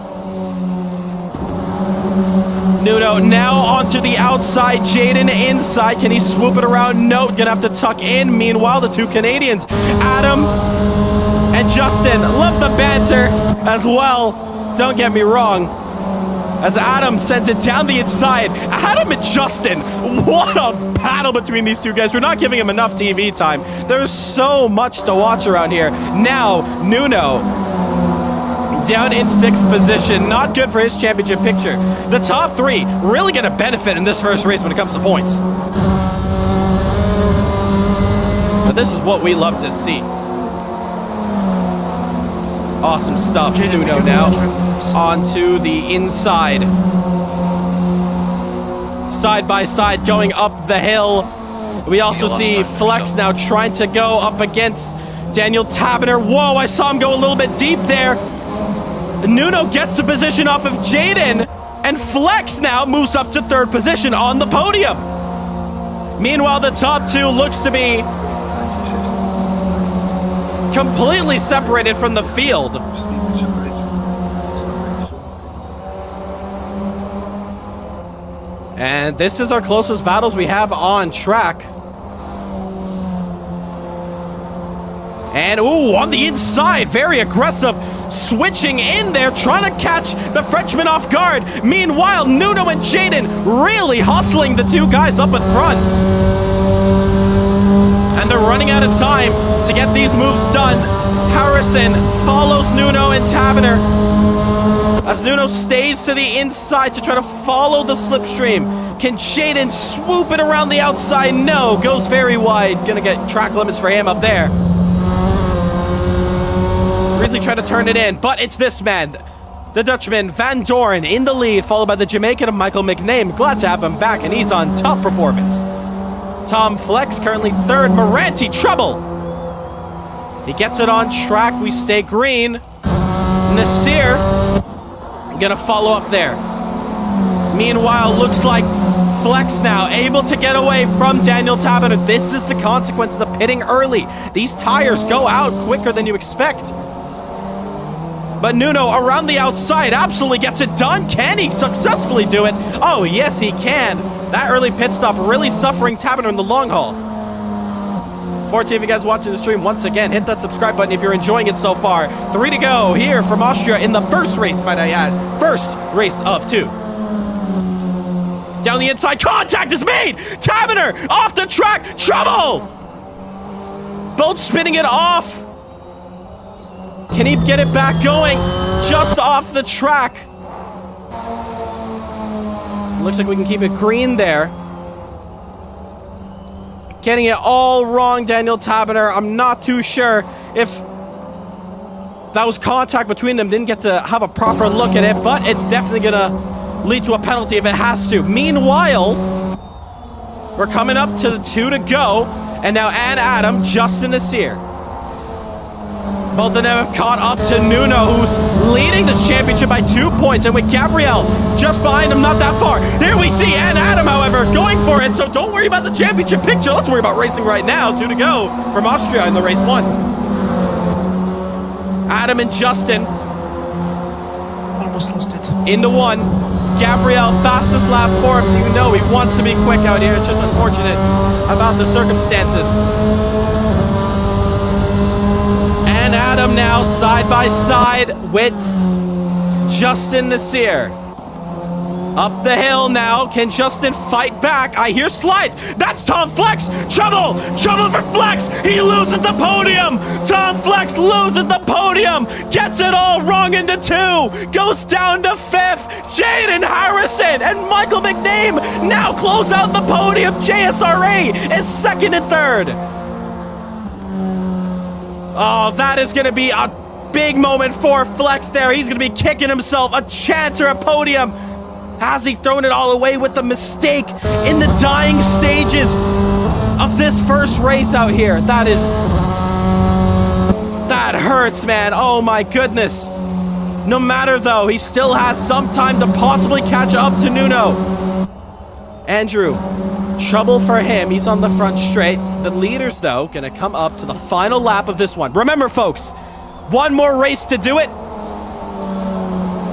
Nuno now onto the outside. Jaden inside. Can he swoop it around? No, gonna have to tuck in. Meanwhile, the two Canadians, Adam and Justin, love the banter as well. Don't get me wrong. As Adam sends it down the inside. Adam and Justin, what a battle between these two guys. We're not giving him enough TV time. There's so much to watch around here. Now, Nuno down in 6th position. Not good for his championship picture. The top 3 really going to benefit in this first race when it comes to points. But this is what we love to see. Awesome stuff. Nuno now onto the inside. Side by side going up the hill. We also see Flex now trying to go up against Daniel Taberner. Whoa, I saw him go a little bit deep there. Nuno gets the position off of Jaden, and Flex now moves up to 3rd position on the podium. Meanwhile, the top 2 looks to be completely separated from the field. And this is our closest battles we have on track. And, ooh, on the inside, very aggressive, switching in there, trying to catch the Frenchman off guard. Meanwhile, Nuno and Jaden really hustling the two guys up in front. And they're running out of time to get these moves done. Harrison follows Nuno and Taberner as Nuno stays to the inside to try to follow the slipstream. Can Jaden swoop it around the outside? No, goes very wide. Gonna get track limits for him up there. Really try to turn it in, but it's this man, the Dutchman Van Doorn in the lead, followed by the Jamaican Michael McName. Glad to have him back, and he's on top performance. Tom Flex currently 3rd. Moranti trouble. He gets it on track. We stay green. Nasir gonna follow up there. Meanwhile, looks like Flex now able to get away from Daniel Taberner. This is the consequence of pitting early. These tires go out quicker than you expect. But Nuno around the outside absolutely gets it done. Can he successfully do it? Oh, yes, he can. That early pit stop really suffering Taberner in the long haul. For you guys watching the stream, once again, hit that subscribe button if you're enjoying it so far. 3 to go here from Austria in the first race, might I add. First race of 2. Down the inside, contact is made! Taberner off the track, trouble! Both spinning it off. Can he get it back going? Just off the track. Looks like we can keep it green there. Getting it all wrong, Daniel Taberner. I'm not too sure if that was contact between them. Didn't get to have a proper look at it, but it's definitely gonna lead to a penalty if it has to. Meanwhile, we're coming up to the 2 to go, and now Adam, Justin Nasir. Both of them have caught up to Nuno, who's leading this championship by 2 points, and with Gabriel just behind him, not that far. Here we see Adam, however, going for it, so don't worry about the championship picture. Let's worry about racing right now. 2 to go from Austria in the race 1. Adam and Justin. Almost lost it. Into 1. Gabriel, fastest lap for him, so you know he wants to be quick out here. It's just unfortunate about the circumstances. And Adam now side by side with Justin Nasir. Up the hill now. Can Justin fight back? I hear slides. That's Tom Flex. Trouble. Trouble for Flex. He loses the podium. Tom Flex loses the podium. Gets it all wrong into 2. Goes down to 5th. Jaden Harrison and Michael McName now close out the podium. JSRA is 2nd and 3rd. Oh, that is going to be a big moment for Flex there. He's going to be kicking himself a chance or a podium. Has he thrown it all away with the mistake in the dying stages of this first race out here? That hurts, man. Oh my goodness. No matter though, he still has some time to possibly catch up to Nuno. Andrew, trouble for him. He's on the front straight. The leaders though, gonna come up to the final lap of this one. Remember folks, one more race to do it.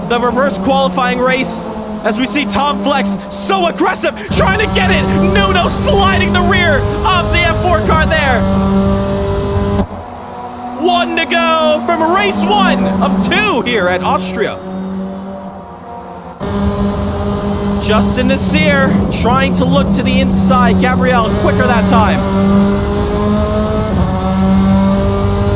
The reverse qualifying race. As we see Tom Flex so aggressive, trying to get it. Nuno sliding the rear of the F4 car there. 1 to go from race 1 of 2 here at Austria. Justin Nasir trying to look to the inside. Gabriel quicker that time.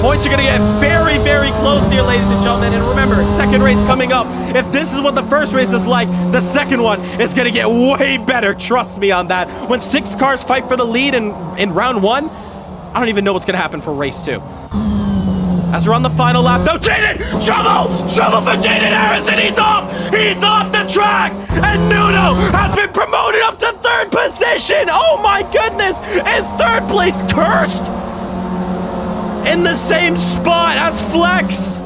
Points are going to get very, very close here, ladies and gentlemen. And remember, second race coming up. If this is what the first race is like, the second one is going to get way better. Trust me on that. When 6 cars fight for the lead in round 1, I don't even know what's going to happen for race 2. As we're on the final lap, though, Jaden! Trouble! Trouble for Jaden Harrison! He's off! He's off the track! And Nuno has been promoted up to 3rd position! Oh my goodness! Is 3rd place cursed? In the same spot as Flex.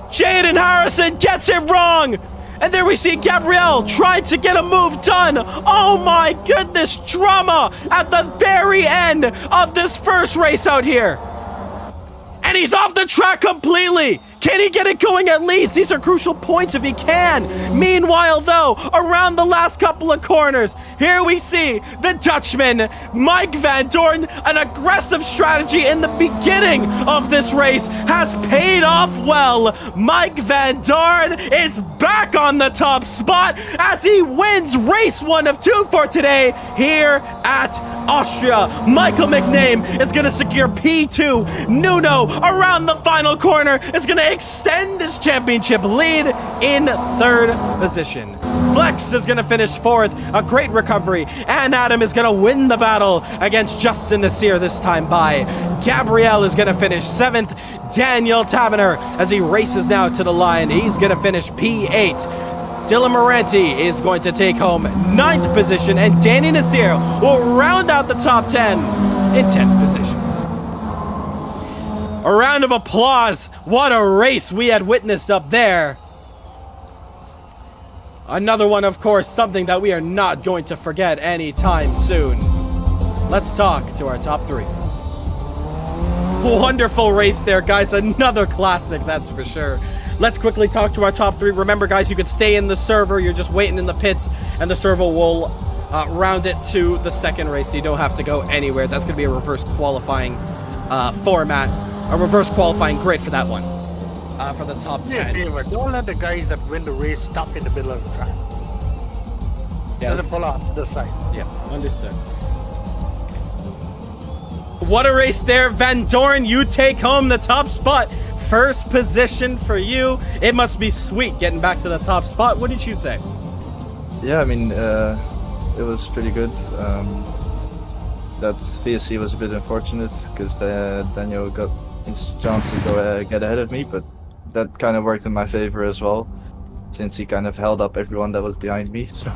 Jaden Harrison gets it wrong. And there we see Gabriel trying to get a move done. Oh my goodness, drama at the very end of this first race out here. And he's off the track completely. Can he get it going at least? These are crucial points if he can. Meanwhile, though, around the last couple of corners, here we see the Dutchman, Mike Van Doorn. An aggressive strategy in the beginning of this race has paid off well. Mike Van Doorn is back on the top spot as he wins race 1 of 2 for today here at Austria. Michael McName is going to secure P2. Nuno around the final corner is going to extend his championship lead in 3rd position. Flex is going to finish 4th, a great recovery, and Adam is going to win the battle against Justin Nasir this time by. Gabriel is going to finish 7th. Daniel Taverner, as he races now to the line, he's going to finish P8. Dylan Moranti is going to take home 9th position, and Danny Nasir will round out the top 10 in 10th position. A round of applause. What a race we had witnessed up there. Another one, of course, something that we are not going to forget anytime soon. Let's talk to our top 3. Wonderful race there, guys. Another classic, that's for sure. Let's quickly talk to our top 3. Remember, guys, you could stay in the server. You're just waiting in the pits, and the server will round it to the second race, so you don't have to go anywhere. That's going to be a reverse qualifying format. A reverse qualifying grid for that one. For the top 10. Yeah, don't let the guys that win the race stop in the middle of the track. Yeah, let them pull out to the side. Yeah, understood. What a race there. Van Doorn, you take home the top spot. 1st position for you. It must be sweet getting back to the top spot. What did you say? Yeah, I mean, it was pretty good. That VSC was a bit unfortunate because Daniel got his chance to get ahead of me, but that kind of worked in my favor as well, since he kind of held up everyone that was behind me. So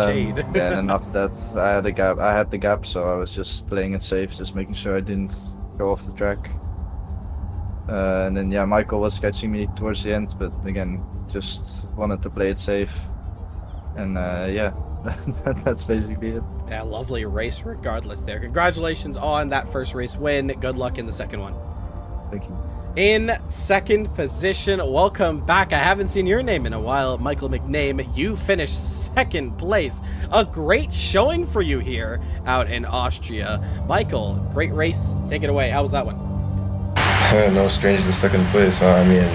Shade. yeah, and after that, I had the gap, so I was just playing it safe, just making sure I didn't go off the track. And then yeah, Michael was catching me towards the end, but again, just wanted to play it safe. And yeah, that's basically it. Yeah, lovely race regardless there. Congratulations on that first race win. Good luck in the second one. Thank you. In 2nd position, welcome back. I haven't seen your name in a while, Michael McName. You finished 2nd place. A great showing for you here out in Austria. Michael, great race. Take it away. How was that one? No stranger to 2nd place. I mean,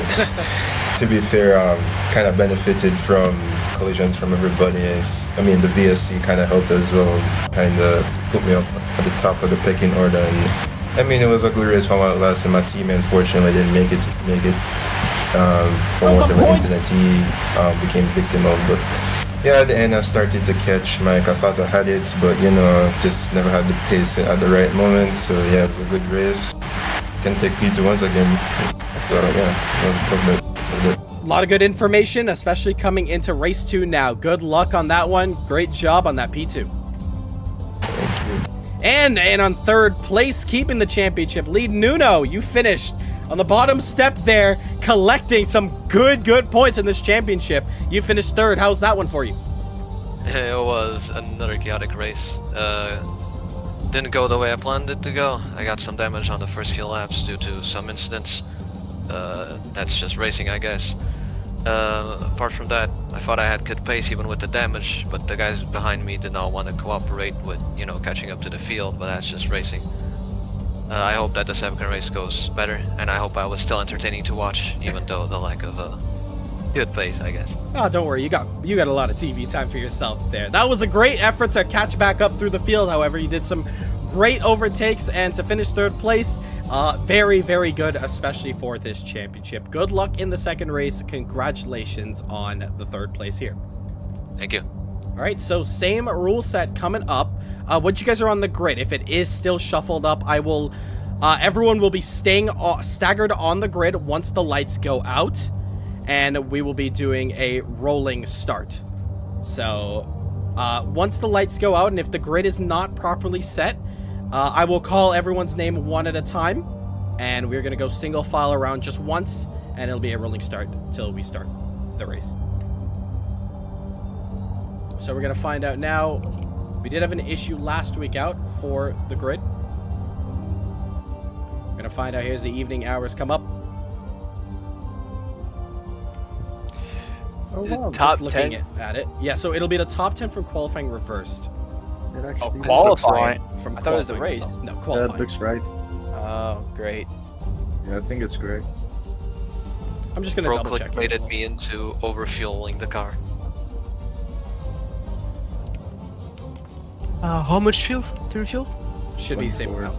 to be fair, kind of benefited from collisions from everybody. I mean, the VSC kind of helped as well, kind of put me up at the top of the pecking order. And I mean, it was a good race for my last, and my team unfortunately didn't make it from whatever incident he became victim of. But yeah, at the end I started to catch Mike. I thought I had it, but you know, just never had the pace at the right moment. So yeah, it was a good race. Can take P2 once again. So yeah, loved it. A lot of good information, especially coming into race 2 now. Good luck on that one. Great job on that P2. Thank you. And on third place, keeping the championship lead, Nuno, you finished on the bottom step there, collecting some good points in this championship. You finished third. How's that one for you? It was another chaotic race. Didn't go the way I planned it to go. I got some damage on the first few laps due to some incidents. That's just racing, I guess. Apart from that, I thought I had good pace even with the damage, but the guys behind me did not want to cooperate with, you know, catching up to the field, but that's just racing. I hope that the second race goes better, and I hope I was still entertaining to watch, even though the lack of good pace, I guess. Oh, don't worry, you got a lot of TV time for yourself there. That was a great effort to catch back up through the field. However, you did some great overtakes, and to finish third place, very good, especially for this championship. Good luck in the second race. Congratulations on the third place here. Thank you. All right, so same rule set coming up. Once you guys are on the grid, if it is still shuffled up, I will, everyone will be staying staggered on the grid once the lights go out, and we will be doing a rolling start. So once the lights go out, and if the grid is not properly set, I will call everyone's name one at a time, and we're going to go single file around just once, and it'll be a rolling start until we start the race. So we're going to find out now. We did have an issue last week out for the grid. We're going to find out. Here's the evening hours come up. Oh, wow. Just Top looking 10. at it. Yeah, so it'll be the top 10 from qualifying reversed. Oh, qualifying. From I thought it was a qualifying race. results. No, That qualifying. looks right. Oh, great. Yeah, I think it's correct. I'm just going to Bro double check. clickbaited me into overfueling the car. How much fuel to refuel? Should be same 24. amount.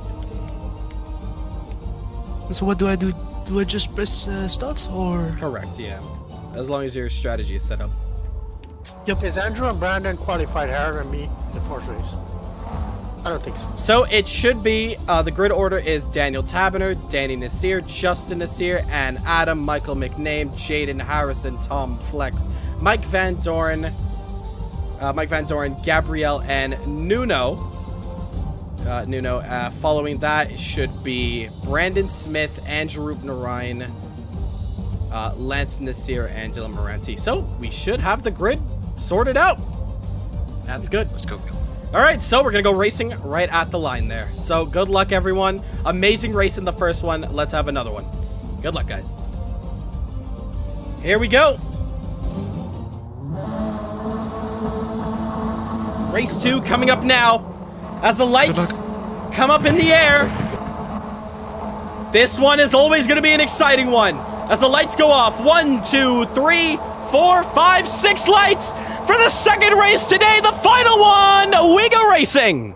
So what do I do? Do I just press start or? Correct, yeah. As long as your strategy is set up. Is Andrew and Brandon qualified harder than me in the first race? I don't think so. So it should be, the grid order is Daniel Taberner, Danny Nasir, Justin Nasir, and Adam, Michael McName, Jaden Harrison, Tom Flex, Mike Van Doren, Gabrielle, and Nuno. Following that, it should be Brandon Smith, Andrew Narayan, Lance Nasir, and Dylan Moranti. So we should have the grid sorted out. That's good. Let's go. All right, so we're going to go racing right at the line there. So good luck, everyone. Amazing race in the first one. Let's have another one. Good luck, guys. Here we go. Race 2 coming up now. As the lights come up in the air. This one is always going to be an exciting one. As the lights go off. 1, 2, 3, 4, 5, 6 lights for the second race today. The final one. We go racing.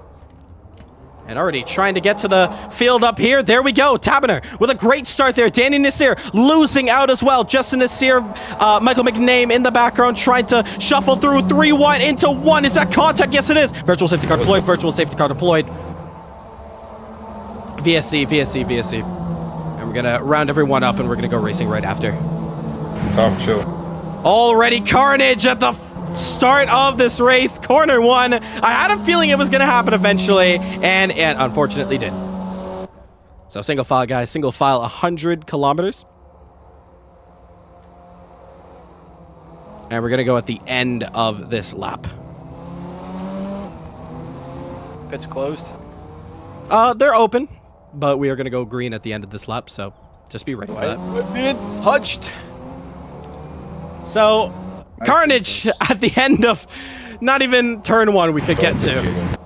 And already trying to get to the field up here. There we go. Taberner with a great start there. Danny Nasir losing out as well. Justin Nasir, Michael McName in the background trying to shuffle through 3 wide into 1. Is that contact? Yes, it is. Virtual safety car deployed. Virtual safety car deployed. VSC. And we're going to round everyone up and we're going to go racing right after. Tom, chill. Already carnage at the start of this race. Corner 1. I had a feeling it was going to happen eventually, and unfortunately did. So single file, guys. Single file, 100 kilometers. And we're going to go at the end of this lap. Pit's closed. They're open, but we are going to go green at the end of this lap, so just be ready for that. We've been touched. So, carnage at the end of not even turn 1 we could get to.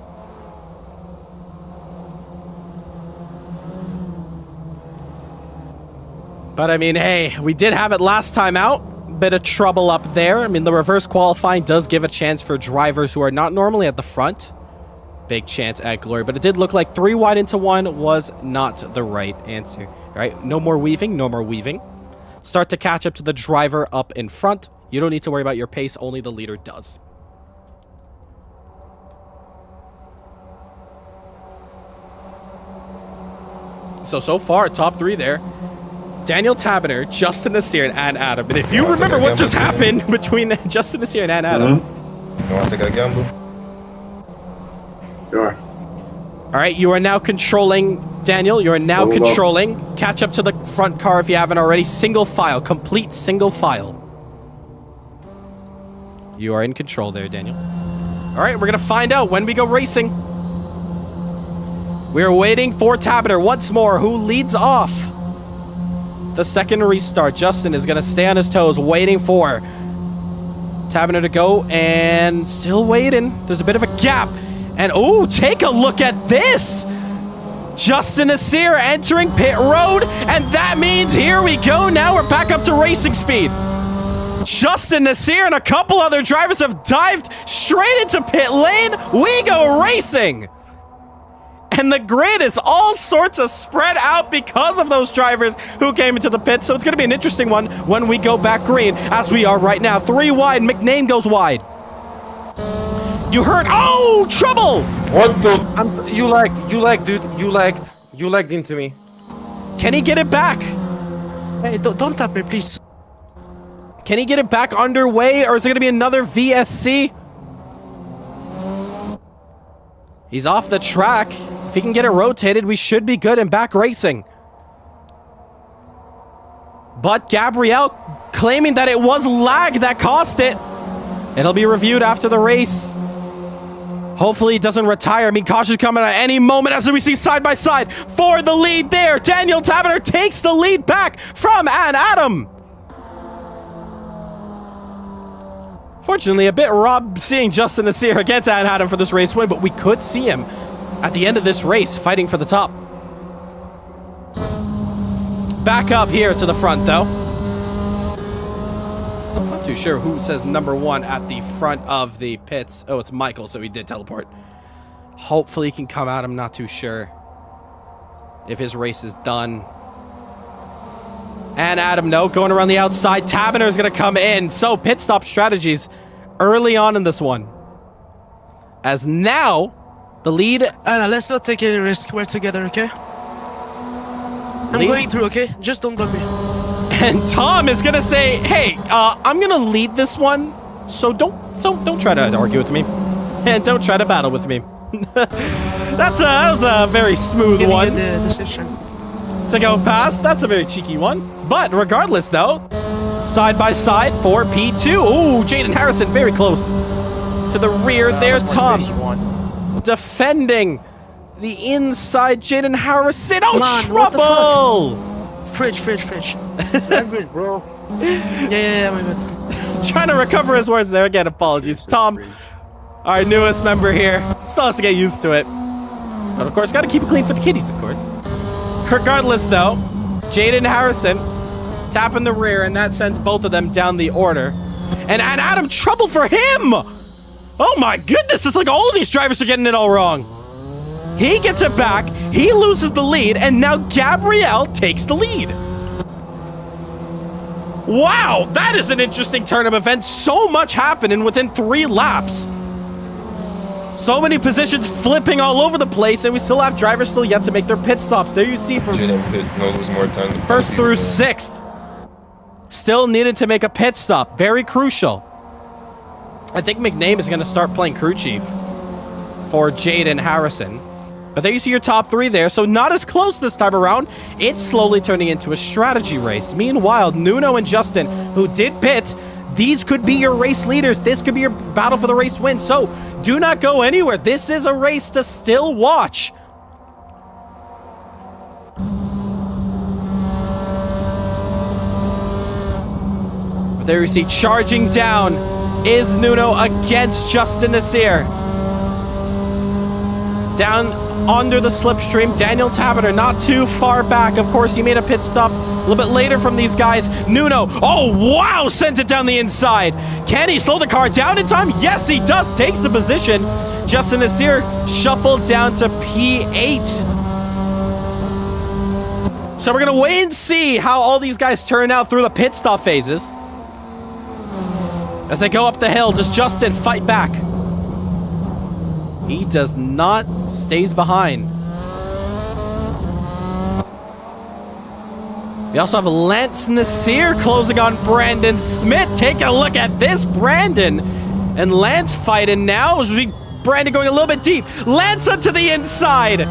But I mean, hey, we did have it last time out, bit of trouble up there. I mean, the reverse qualifying does give a chance for drivers who are not normally at the front. Big chance at glory, but it did look like 3 wide into 1 was not the right answer. All right, no more weaving, no more weaving. Start to catch up to the driver up in front. You don't need to worry about your pace, only the leader does. So far, top 3 there. Daniel Taberner, Justin Nasir, and Adam. And if you remember what just happened between Justin Nasir and Adam. You want to take a gamble? Sure. All right, you are now controlling, Daniel. You are now controlling. Catch up to the front car if you haven't already. Single file, complete single file. You are in control there, Daniel. All right, we're going to find out when we go racing. We're waiting for Taberner once more, who leads off the second restart. Justin is going to stay on his toes, waiting for Taberner to go, and still waiting. There's a bit of a gap. And, oh, take a look at this. Justin Nasir entering pit road, and that means here we go. Now we're back up to racing speed. Justin Nasir and a couple other drivers have dived straight into pit lane. We go racing. And the grid is all sorts of spread out because of those drivers who came into the pit. So it's going to be an interesting one when we go back green, as we are right now. 3 wide. McName goes wide. You heard? Oh, trouble! What the? You lagged, dude. You lagged into me. Can he get it back? Hey, don't tap me, please. Can he get it back underway, or is it going to be another VSC? He's off the track. If he can get it rotated, we should be good and back racing. But Gabrielle claiming that it was lag that cost it. It'll be reviewed after the race. Hopefully he doesn't retire. I mean, caution's coming at any moment as we see side by side for the lead there. Daniel Taberner takes the lead back from Adam. Fortunately, a bit robbed seeing Justin Nasir against Adam for this race win, but we could see him at the end of this race fighting for the top. Back up here to the front, though. Not too sure who says number 1 at the front of the pits. Oh, it's Michael, so he did teleport. Hopefully he can come out. I'm not too sure if his race is done. And Adam, no, going around the outside. Taberner is going to come in. So pit stop strategies early on in this one. As now, the lead... Anna, let's not take any risk. We're together, okay? I'm going through, okay? Just don't block me. And Tom is going to say, hey, I'm going to lead this one. So don't try to argue with me. And don't try to battle with me. that was a very smooth one. The decision. To go past, that's a very cheeky one. But regardless, though, side by side for P2. Ooh, Jaden Harrison very close to the rear there. Tom defending the inside. Jaden Harrison. Oh, Man, trouble! Fridge. Language, bro. Yeah, my bad. Trying to recover his words there. Again, apologies. Tom, our newest member here, still has to get used to it. But of course, got to keep it clean for the kiddies, of course. Regardless, though, Jaden Harrison tapping the rear, and that sends both of them down the order. And Adam, trouble for him! Oh my goodness, it's like all of these drivers are getting it all wrong. He gets it back, he loses the lead, and now Gabrielle takes the lead. Wow, that is an interesting turn of events. So much happening within 3 laps. So many positions flipping all over the place, and we still have drivers still yet to make their pit stops. There you see from lose more time. first through 6th. Still needed to make a pit stop. Very crucial. I think McName is going to start playing crew chief for Jaden Harrison. But there you see your top 3 there, so not as close this time around. It's slowly turning into a strategy race. Meanwhile, Nuno and Justin, who did pit, these could be your race leaders. This could be your battle for the race win. So do not go anywhere. This is a race to still watch. But there you see charging down is Nuno against Justin Nasir. Down under the slipstream. Daniel Tabiter not too far back. Of course, he made a pit stop a little bit later from these guys. Nuno, oh wow, sent it down the inside. Can he slow the car down in time? Yes, he does. Takes the position. Justin Nasir shuffled down to P8. So we're going to wait and see how all these guys turn out through the pit stop phases. As they go up the hill, does Justin fight back? He does not, stays behind. We also have Lance Nasir closing on Brandon Smith. Take a look at this, Brandon. And Lance fighting now. Brandon going a little bit deep. Lance onto the inside.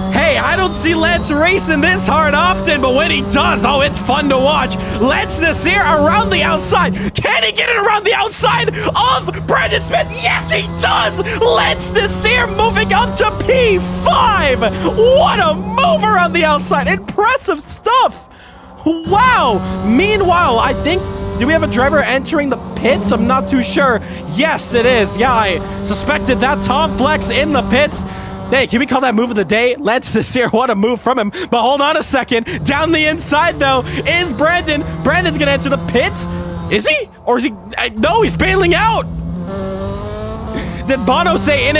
Hey, I don't see Lance racing this hard often, but when he does, oh, it's fun to watch. Lance Nasir around the outside. Can he get it around the outside of Brandon Smith? Yes, he does. Lance Nasir moving up to P5. What a move around the outside. Impressive stuff. Wow. Meanwhile, I think, do we have a driver entering the pits? I'm not too sure. Yes, it is. Yeah, I suspected that. Tom Flex in the pits. Hey, can we call that move of the day? Let's Nasir, what a move from him. But hold on a second. Down the inside, though, is Brandon. Brandon's going to enter the pits. Is he? Or is he? No, he's bailing out. Did Bono say in?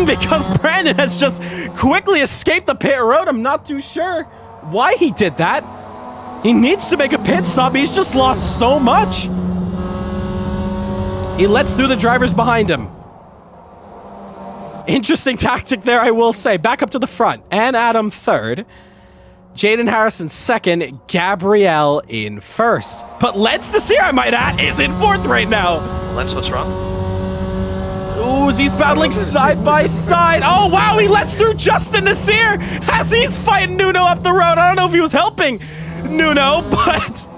Because Brandon has just quickly escaped the pit road. I'm not too sure why he did that. He needs to make a pit stop. He's just lost so much. He lets through the drivers behind him. Interesting tactic there, I will say. Back up to the front. And Adam third. Jaden Harrison second. Gabrielle in first. But Lance Nasir, I might add, is in fourth right now. Lance, what's wrong? Ooh, he's battling side by side. Oh, wow, he lets through Justin Nasir as he's fighting Nuno up the road. I don't know if he was helping Nuno, but...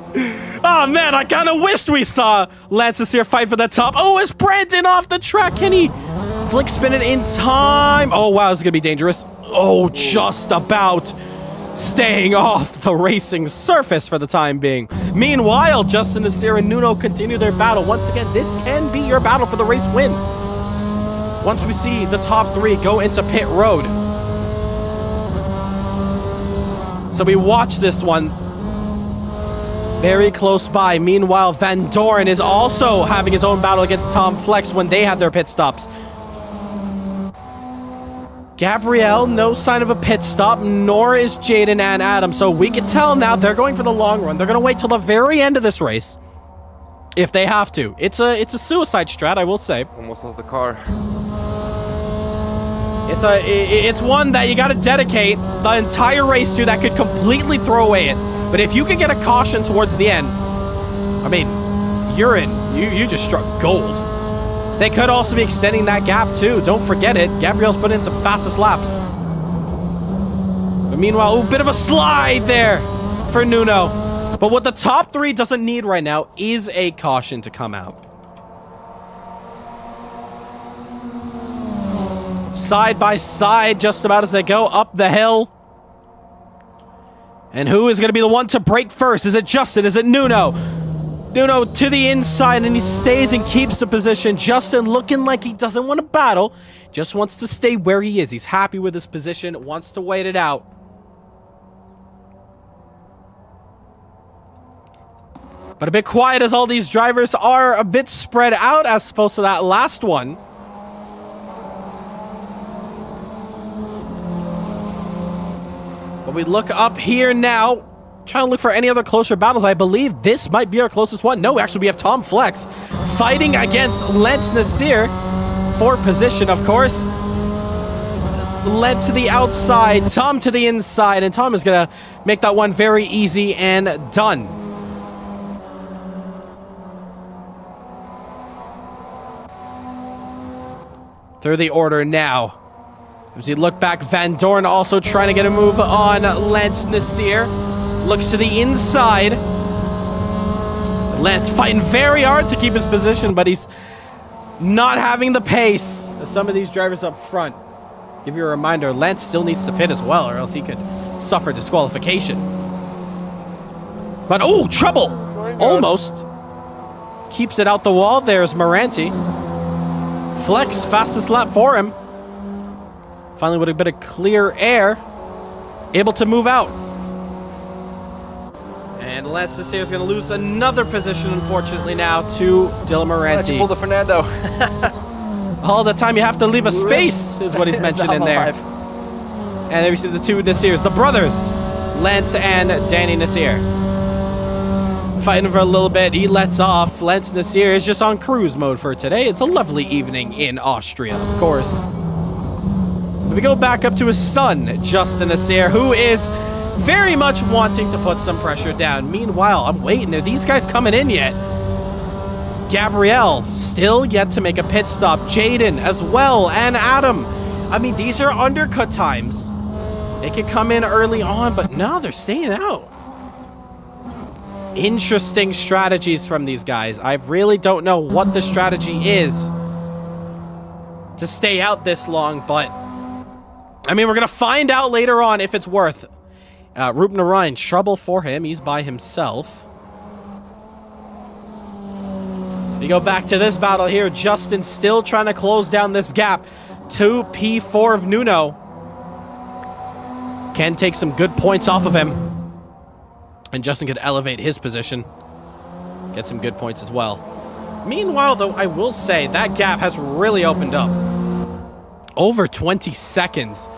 Oh, man, I kind of wished we saw Lance Nasir fight for the top. Oh, is Brandon off the track? Can he... flick spin it in time? Oh, wow, this is going to be dangerous. Oh, just about staying off the racing surface for the time being. Meanwhile, Justin Nasir and Nuno continue their battle. Once again, this can be your battle for the race win. Once we see the top three go into pit road. So we watch this one very close by. Meanwhile, Van Doren is also having his own battle against Tom Flex when they had their pit stops. Gabrielle, no sign of a pit stop, nor is Jaden and Adam. So we can tell now they're going for the long run. They're going to wait till the very end of this race, if they have to. It's a suicide strat, I will say. Almost lost the car. It's one that you got to dedicate the entire race to that could completely throw away it. But if you could get a caution towards the end, I mean, you're in. You just struck gold. They could also be extending that gap too. Don't forget it. Gabrielle's put in some fastest laps. But meanwhile, a bit of a slide there for Nuno. But what the top three doesn't need right now is a caution to come out. Side by side, just about as they go up the hill. And who is going to be the one to break first? Is it Justin? Is it Nuno? Nuno to the inside, and he stays and keeps the position. Justin looking like he doesn't want to battle, just wants to stay where he is. He's happy with his position, wants to wait it out. But a bit quiet as all these drivers are a bit spread out as opposed to that last one. But we look up here now. Trying to look for any other closer battles. I believe this might be our closest one. No, actually, we have Tom Flex fighting against Lance Nasir for position, of course. Led to the outside, Tom to the inside, and Tom is going to make that one very easy and done. Through the order now. As you look back, Van Doren also trying to get a move on Lance Nasir. Looks to the inside. Lance fighting very hard to keep his position, but he's not having the pace as some of these drivers up front. Give you a reminder, Lance still needs to pit as well, or else he could suffer disqualification. But, oh, trouble! Almost. Keeps it out the wall. There's Moranti. Flex, fastest lap for him. Finally, with a bit of clear air, able to move out. And Lance Nasir is going to lose another position, unfortunately, now to Dylan Let's Moranti. pull the Fernando. All the time you have to leave a space, is what he's mentioned in there. And there we see the two Nasirs, the brothers, Lance and Danny Nasir. Fighting for a little bit, he lets off. Lance Nasir is just on cruise mode for today. It's a lovely evening in Austria, of course. We go back up to his son, Justin Nasir, who is very much wanting to put some pressure down. Meanwhile, I'm waiting. Are these guys coming in yet? Gabrielle still yet to make a pit stop. Jaden as well, and Adam. I mean, these are undercut times. They could come in early on, but no, they're staying out. Interesting strategies from these guys. I really don't know what the strategy is to stay out this long, but I mean, we're going to find out later on if it's worth. Rup Narayan, trouble for him. He's by himself. We go back to this battle here. Justin still trying to close down this gap to P4 of Nuno. Can take some good points off of him. And Justin could elevate his position. Get some good points as well. Meanwhile, though, I will say that gap has really opened up. Over 20 seconds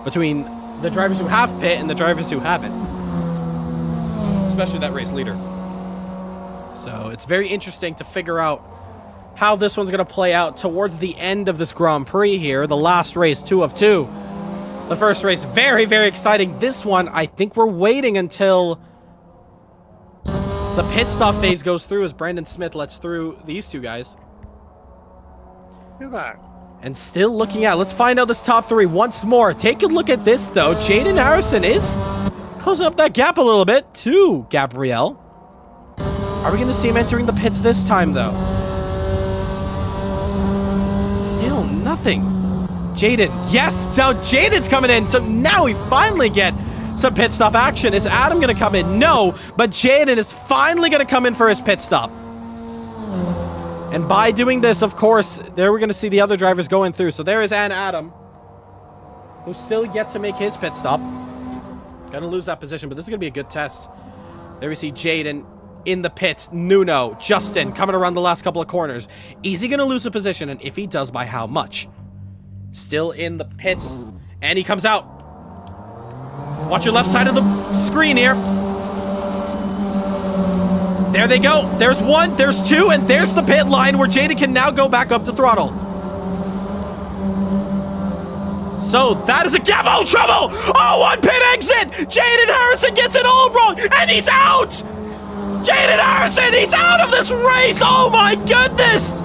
between the drivers who have pit and the drivers who haven't. Especially that race leader. So it's very interesting to figure out how this one's going to play out towards the end of this Grand Prix here. The last race, 2 of 2. The first race, very, very exciting. This one, I think we're waiting until the pit stop phase goes through as Brandon Smith lets through these two guys. Look at that. And still looking at, let's find out this top 3 once more. Take a look at this, though. Jaden Harrison is closing up that gap a little bit to Gabrielle. Are we going to see him entering the pits this time, though? Still nothing. Jaden, yes, now Jaden's coming in, so now we finally get some pit stop action. Is Adam going to come in? No, but Jaden is finally going to come in for his pit stop. And by doing this, of course, there we're going to see the other drivers going through. So there is Adam, who's still yet to make his pit stop. Gonna lose that position, but this is going to be a good test. There we see Jaden in the pits. Nuno, Justin coming around the last couple of corners. Is he going to lose a position? And if he does, by how much? Still in the pits. And he comes out. Watch your left side of the screen here. There they go. There's 1, there's 2, and there's the pit line where Jaden can now go back up to throttle. So that is a gap. Oh, trouble! Oh, 1 pit exit! Jaden Harrison gets it all wrong, and he's out! Jaden Harrison, he's out of this race! Oh my goodness!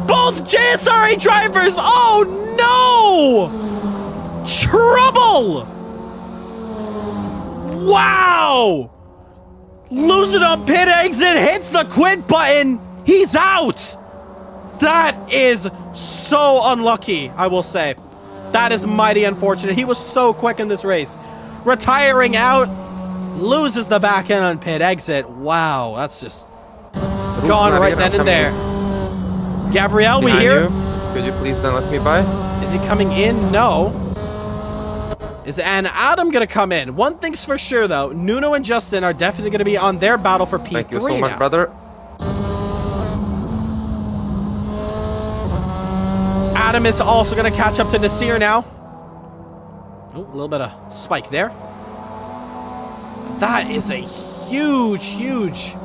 Both JSRA drivers, oh no! Trouble! Wow! Losing on pit exit, hits the quit button, he's out! That is so unlucky, I will say. That is mighty unfortunate. He was so quick in this race. Retiring out, loses the back end on pit exit. Wow, that's just gone right then and there. Gabrielle, we hear? Could you please then let me by? Is he coming in? No. Is Adam gonna come in? One thing's for sure, though. Nuno and Justin are definitely gonna be on their battle for P3 Thank you so much, now. brother. Adam is also gonna catch up to Nasir now. Oh, a little bit of spike there. That is a huge, huge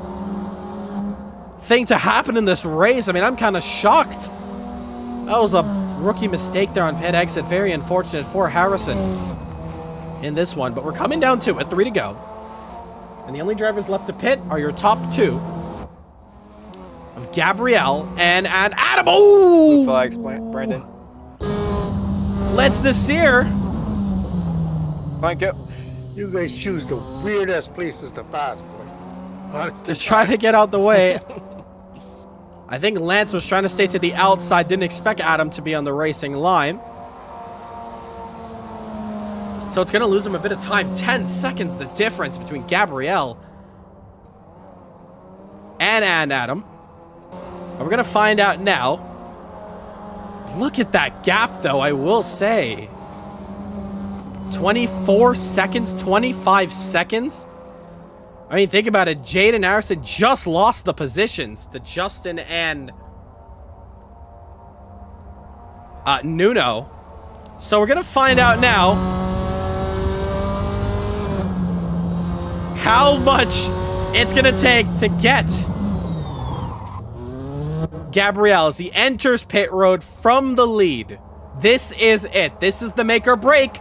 thing to happen in this race. I mean, I'm kind of shocked. That was a rookie mistake there on pit exit. Very unfortunate for Harrison in this one, but we're coming down to it. 3 to go. And the only drivers left to pit are your top 2 of Gabrielle and Adam. Oh! Blue flags, Brandon. Let's Nasir. Thank you. You guys choose the weirdest places to pass, boy. Honest To try to get out the way. I think Lance was trying to stay to the outside. Didn't expect Adam to be on the racing line. So it's going to lose him a bit of time. 10 seconds the difference between Gabrielle and Adam. And we're going to find out now. Look at that gap, though, I will say. 24 seconds, 25 seconds. I mean, think about it. Jade and Harrison just lost the positions to Justin and Nuno. So we're going to find out now how much it's going to take to get Gabriel as he enters pit road from the lead. This is it. This is the make or break.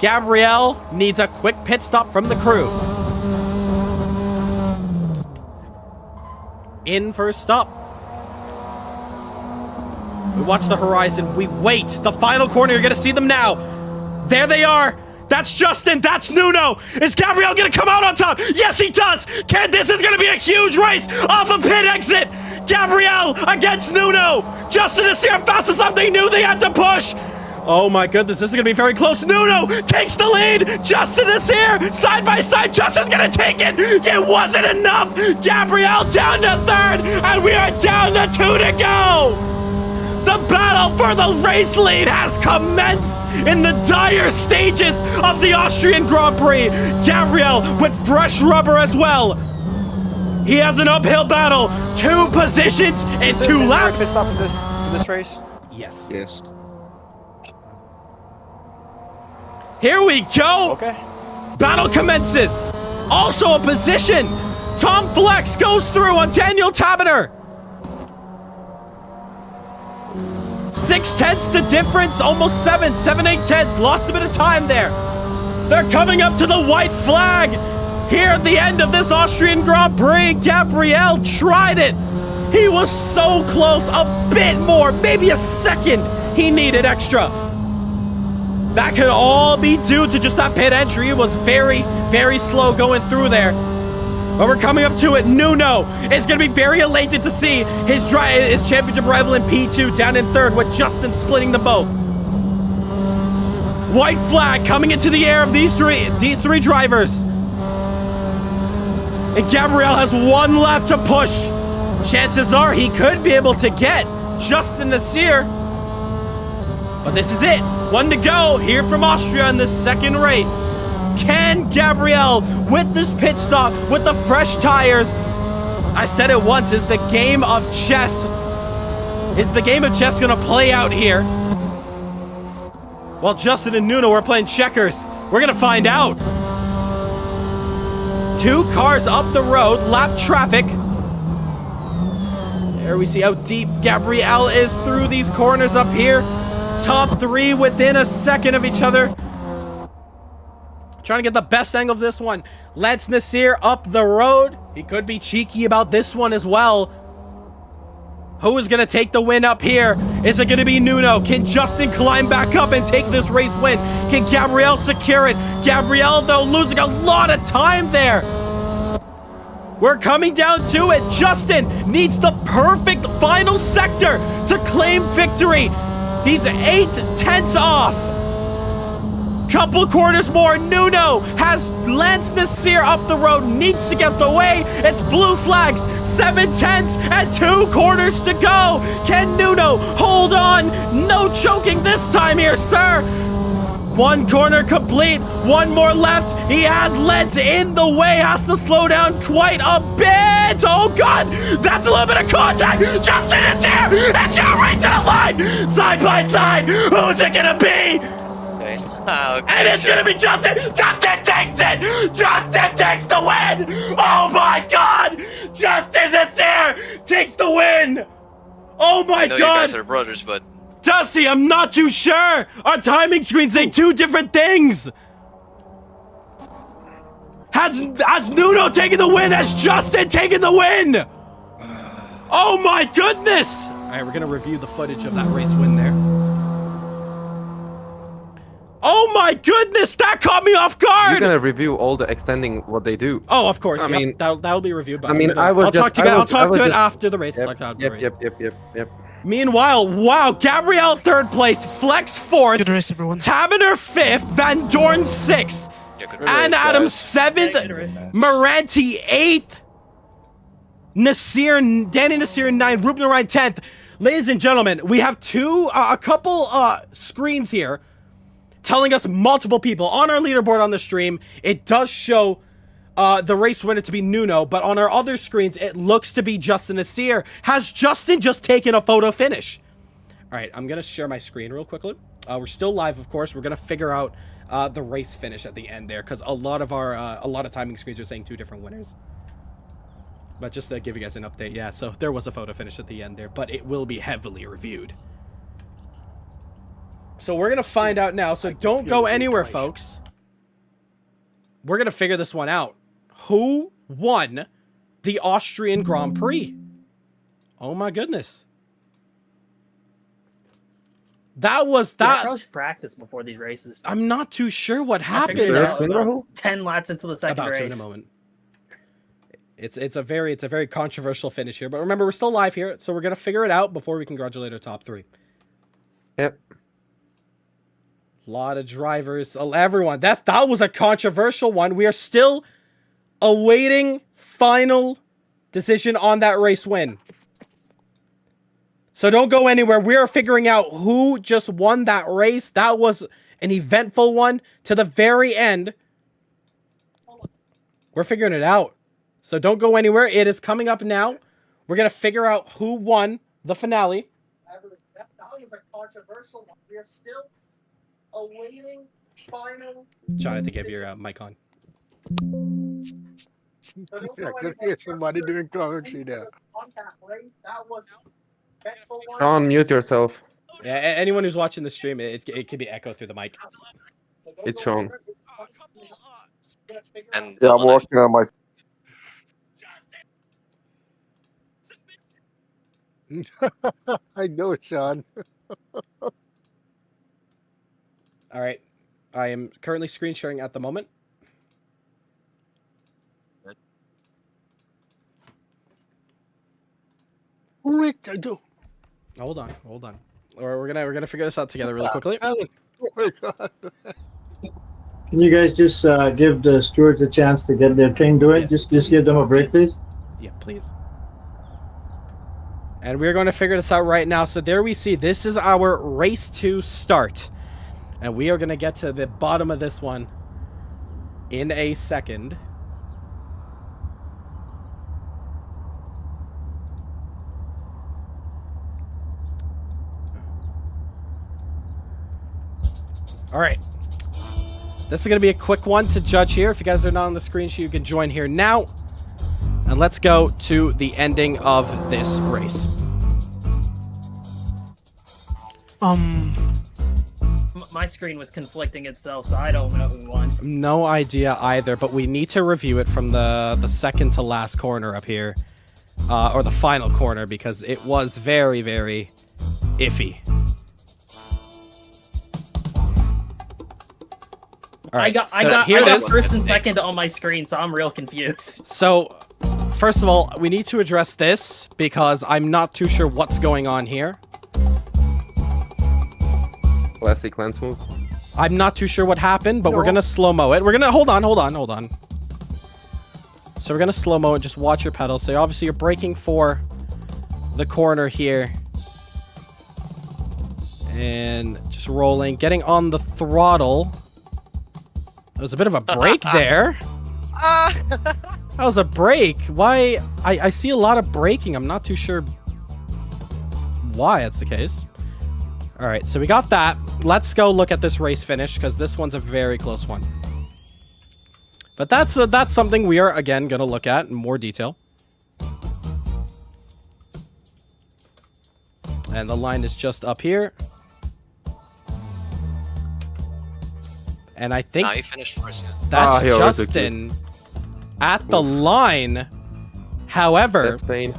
Gabriel needs a quick pit stop from the crew. In for a stop. We watch the horizon. We wait. The final corner. You're going to see them now. There they are. That's Justin. That's Nuno. Is Gabriel going to come out on top? Yes, he does. This is going to be a huge race off a pit exit. Gabriel against Nuno. Justin is here fastest up. They knew they had to push. Oh my goodness, this is going to be very close. Nuno takes the lead. Justin is here. Side by side, Justin's going to take it. It wasn't enough. Gabriel down to third, and we are down to 2 to go. The battle for the race lead has commenced in the dire stages of the Austrian Grand Prix. Gabriel with fresh rubber as well. He has an uphill battle. 2 positions in 2 laps. Pit stop for this race? Yes. Yes. Here we go. Okay. Battle commences. Also a position. Tom Flex goes through on Daniel Tabiner. 6/10 the difference. Almost 7, 8/10. Lost a bit of time there. They're coming up to the white flag. Here at the end of this Austrian Grand Prix, Gabriel tried it. He was so close. A bit more. Maybe a second. He needed extra. That could all be due to just that pit entry. It was very, very slow going through there. But we're coming up to it. Nuno is going to be very elated to see his championship rival in P2 down in third with Justin splitting them both. White flag coming into the air of these three drivers. And Gabriel has 1 lap to push. Chances are he could be able to get Justin Nasir. But this is it. 1 to go here from Austria in this second race. Can Gabriel, with this pit stop, with the fresh tires, I said it once, is the game of chess going to play out here? While Justin and Nuno are playing checkers, we're going to find out. 2 cars up the road, lap traffic. There we see how deep Gabriel is through these corners up here. Top 3 within a second of each other. Trying to get the best angle of this one. Lance Nasir up the road. He could be cheeky about this one as well. Who is going to take the win up here? Is it going to be Nuno? Can Justin climb back up and take this race win? Can Gabriel secure it? Gabriel, though, losing a lot of time there. We're coming down to it. Justin needs the perfect final sector to claim victory. He's 8/10 off. Couple corners more. Nuno has Lance Nasir up the road. Needs to get the way. It's blue flags. 7/10 and 2 corners to go. Can Nuno hold on? No choking this time here, sir. 1 corner complete. 1 more left. He has Lance in the way. Has to slow down quite a bit. Oh, God. That's a little bit of contact. Justin is here. It's going to race to the line. Side by side. Who's it going to be? Okay, And it's going to be Justin. Justin takes it. Justin takes the win. Oh, my God. Justin is here. Takes the win. Oh, my I know God. you guys are brothers, but... Dusty, I'm not too sure. Our timing screens say 2 different things. Has Nuno taken the win? Has Justin taken the win? Oh my goodness! All right, we're gonna review the footage of that race win there. Oh my goodness, that caught me off guard. You're gonna review all the extending what they do. Oh, of course. I mean, that'll be reviewed. But I'll talk to it after the race. Yep. Meanwhile, wow, Gabriel 3rd place, Flex 4th, Good race, everyone. Tabiner 5th, Van Dorn 6th, and Adams 7th, Moranti 8th, Danny Nasir 9th, Ruben Ryan 10th. Ladies and gentlemen, we have a couple screens here telling us multiple people on our leaderboard on the stream. It does show the race winner to be Nuno, but on our other screens, it looks to be Justin Asir. Has Justin just taken a photo finish? All right, I'm gonna share my screen real quickly. We're still live, of course. We're gonna figure out the race finish at the end there, because a lot of timing screens are saying 2 different winners. But just to give you guys an update, yeah, so there was a photo finish at the end there, but it will be heavily reviewed. So we're gonna find out now, so don't go anywhere, folks. We're gonna figure this one out. Who won the Austrian Grand Prix? Oh my goodness. That was that. I probably should practice before these races. I'm not too sure what happened. About 10 laps into the second About race. to in a moment. It's a very controversial finish here, but remember we're still live here, so we're gonna figure it out before we congratulate our top 3. Yep. A lot of drivers, everyone. That was a controversial one. We are still awaiting final decision on that race win. So don't go anywhere. We are figuring out who just won that race. That was an eventful one to the very end. We're figuring it out. So don't go anywhere. It is coming up now. We're going to figure out who won the finale. That was a controversial one. We are still awaiting final. Trying to give your mic on. Yeah, I could hear somebody doing commentary there. Sean, mute yourself. Yeah, anyone who's watching the stream, it could be echoed through the mic. It's Sean. And Yeah, I'm watching on my. I know, Sean. All right. I am currently screen sharing at the moment. Wait, I do. Hold on. Or we're gonna figure this out together really quickly. Oh my God. Can you guys just give the stewards a chance to get their thing doing? Yes, just give them a break, please. Yeah, please. And we're going to figure this out right now. So there we see, this is our race 2 start. And we are going to get to the bottom of this one in a second. All right. This is going to be a quick one to judge here. If you guys are not on the screen sheet, you can join here now. And let's go to the ending of this race. My screen was conflicting itself, so I don't know who won. No idea either, but we need to review it from the second to last corner up here. Or the final corner, because it was very, very iffy. All right, I got first and second on my screen, so I'm real confused. So, first of all, we need to address this because I'm not too sure what's going on here. Classic lens move. I'm not too sure what happened, but we're gonna slow-mo it. We're gonna hold on. So we're gonna slow-mo it. Just watch your pedals. So obviously you're braking for the corner here, and just rolling, getting on the throttle. There was a bit of a break there. That was a break. Why? I see a lot of braking. I'm not too sure why that's the case. All right, so we got that. Let's go look at this race finish, because this one's a very close one. But that's something we are, again, going to look at in more detail. And the line is just up here. And I think he finished first. Yeah. that's Justin at the line. However, That's pain.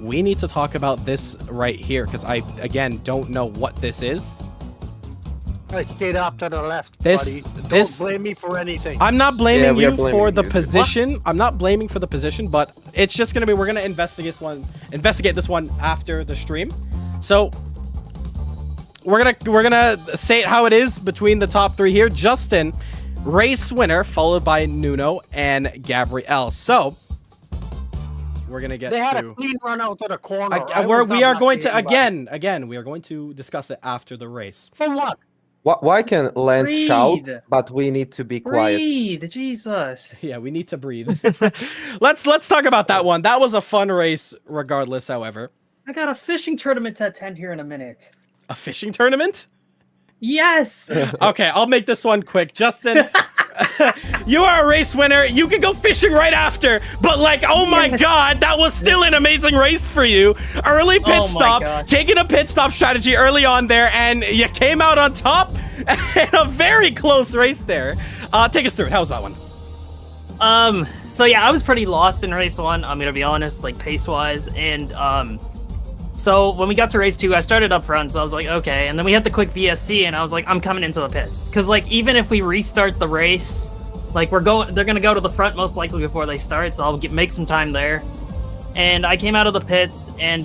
we need to talk about this right here, because I, again, don't know what this is. I stayed off to the left, This- buddy. this- Don't blame me for anything. I'm not blaming we are you blaming for the you. position. I'm not blaming for the position, but it's just gonna be, we're gonna investigate this one after the stream. So we're gonna say it how it is between the top 3 here. Justin, race winner, followed by Nuno and Gabrielle. So we're gonna get They had to. a clean run out to the corner. We are going to again. We are going to discuss it after the race. For what? Why can Lance shout, Breathe. but we need to be quiet? Breathe, Jesus. Yeah, we need to breathe. let's talk about that one. That was a fun race, regardless. However, I got a fishing tournament to attend here in a minute. a fishing tournament. Yes. Okay, I'll make this one quick. Justin, you are a race winner. You can go fishing right after. But like, oh my God, that was still an amazing race for you. Early pit stop, taking a pit stop strategy early on there, and you came out on top in a very close race there. Take us through it. How was that one? So yeah, I was pretty lost in race 1. I'm gonna be honest, like pace-wise, and so when we got to race 2, I started up front, so I was like, okay. And then we had the quick VSC, and I was like, I'm coming into the pits. Because, like, even if we restart the race, like, they're going to go to the front most likely before they start, so I'll make some time there. And I came out of the pits, and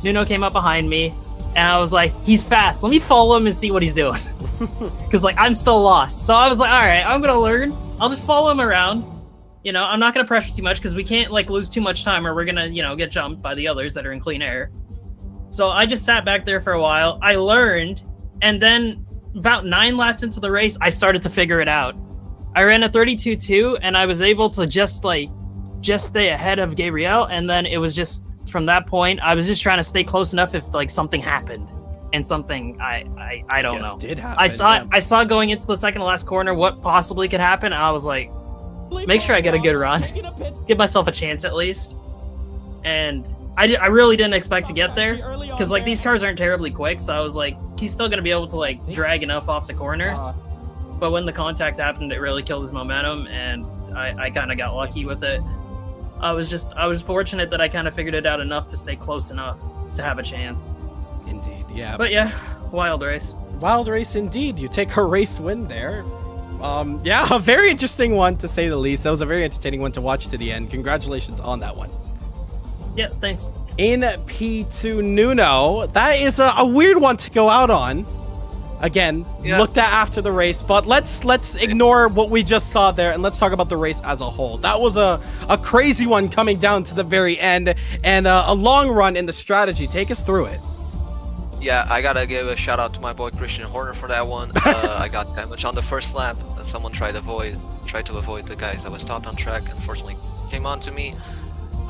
Nuno came up behind me, and I was like, he's fast. Let me follow him and see what he's doing. Because, like, I'm still lost. So I was like, all right, I'm going to learn. I'll just follow him around. You know, I'm not going to pressure too much, because we can't, like, lose too much time, or we're going to, you know, get jumped by the others that are in clean air. So I just sat back there for a while. I learned, and then about 9 laps into the race, I started to figure it out. I ran a 32.2, and I was able to just stay ahead of Gabriel. And then it was just from that point, I was just trying to stay close enough if like something happened, and something I don't know. Did happen, I saw going into the second to last corner what possibly could happen. I was like, make sure I get a good run, give myself a chance at least, and. I really didn't expect to get there, because like these cars aren't terribly quick, so I was like, he's still gonna be able to like drag enough off the corner. But when the contact happened, it really killed his momentum, and I kind of got lucky with it. I was fortunate that I kind of figured it out enough to stay close enough to have a chance. Indeed, yeah. But yeah, wild race. Wild race indeed. You take a race win there. Yeah, a very interesting one to say the least. That was a very entertaining one to watch to the end. Congratulations on that one. Yeah, thanks. In P2 Nuno, that is a weird one to go out on. Again, looked at after the race, but let's ignore what we just saw there, and let's talk about the race as a whole. That was a crazy one coming down to the very end, and a long run in the strategy. Take us through it. Yeah, I gotta give a shout out to my boy Christian Horner for that one. I got damage on the first lap. Someone tried to avoid the guys that was stopped on track. Unfortunately, came on to me.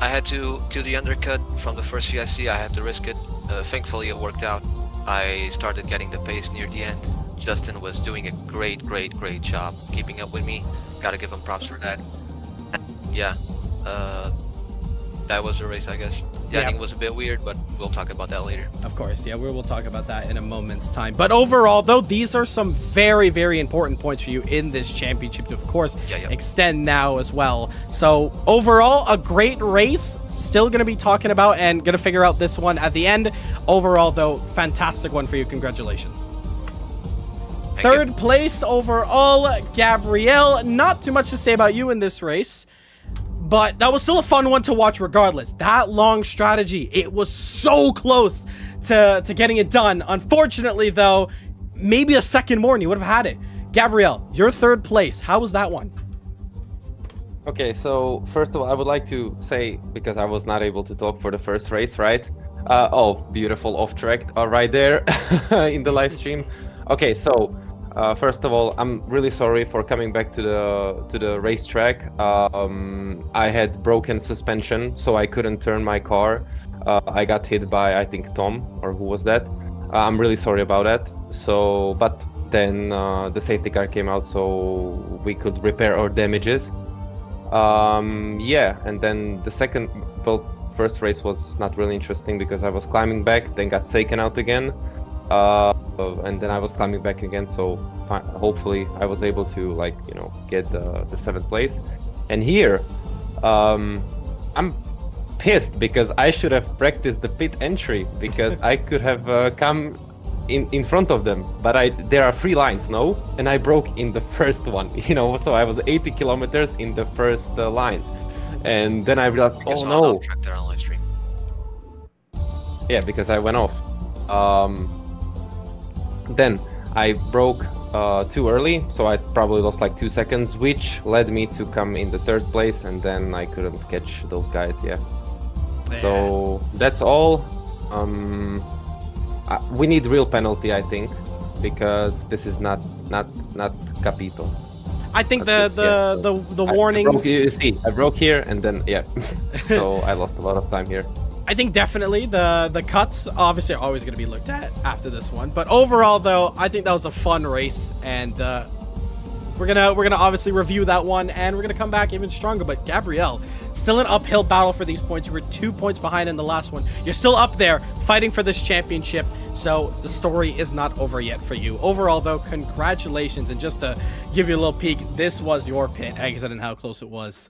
I had to do the undercut from the first VIC. I had to risk it. Thankfully, it worked out. I started getting the pace near the end. Justin was doing a great job keeping up with me. Gotta give him props for that. Yeah, that was the race, I guess. The ending was a bit weird, but we'll talk about that later. Of course, yeah, we will talk about that in a moment's time. But overall, though, these are some very, very important points for you in this championship to, of course, extend now as well. So overall, a great race. Still going to be talking about and going to figure out this one at the end. Overall, though, fantastic one for you. Congratulations. Third place overall, Gabrielle. Not too much to say about you in this race, but that was still a fun one to watch regardless. That long strategy, it was so close to getting it done. Unfortunately, though, maybe a second more and you would have had it. Gabrielle, your third place. How was that one? Okay, so first of all, I would like to say, because I was not able to talk for the first race, right? Oh, beautiful off track right there in the live stream. Okay, so first of all, I'm really sorry for coming back to the racetrack. I had broken suspension, so I couldn't turn my car. I got hit by, I think, Tom, or who was that? I'm really sorry about that. So, but then the safety car came out, so we could repair our damages. Yeah, and then the first race was not really interesting because I was climbing back, then got taken out again. And then I was climbing back again, so hopefully I was able to, like, you know, get the 7th place. And here, I'm pissed because I should have practiced the pit entry, because I could have come in front of them, but there are 3 lines, no? And I broke in the first one, you know, so I was 80 kilometers in the first line. And then I realized, oh no. Yeah, because I went off. Then I broke too early, so I probably lost like 2 seconds, which led me to come in the 3rd place, and then I couldn't catch those guys. Yeah. So that's all. We need real penalty, I think, because this is not capito. I think That's the I warnings. broke, you see, I broke here and then yeah, so I lost a lot of time here. I think definitely the cuts obviously are always going to be looked at after this one. But overall, though, I think that was a fun race, and we're gonna obviously review that one, and we're gonna come back even stronger. But Gabrielle, still an uphill battle for these points. You were 2 points behind in the last one. You're still up there fighting for this championship. So the story is not over yet for you. Overall, though, congratulations. And just to give you a little peek, this was your pit, exiting how close it was.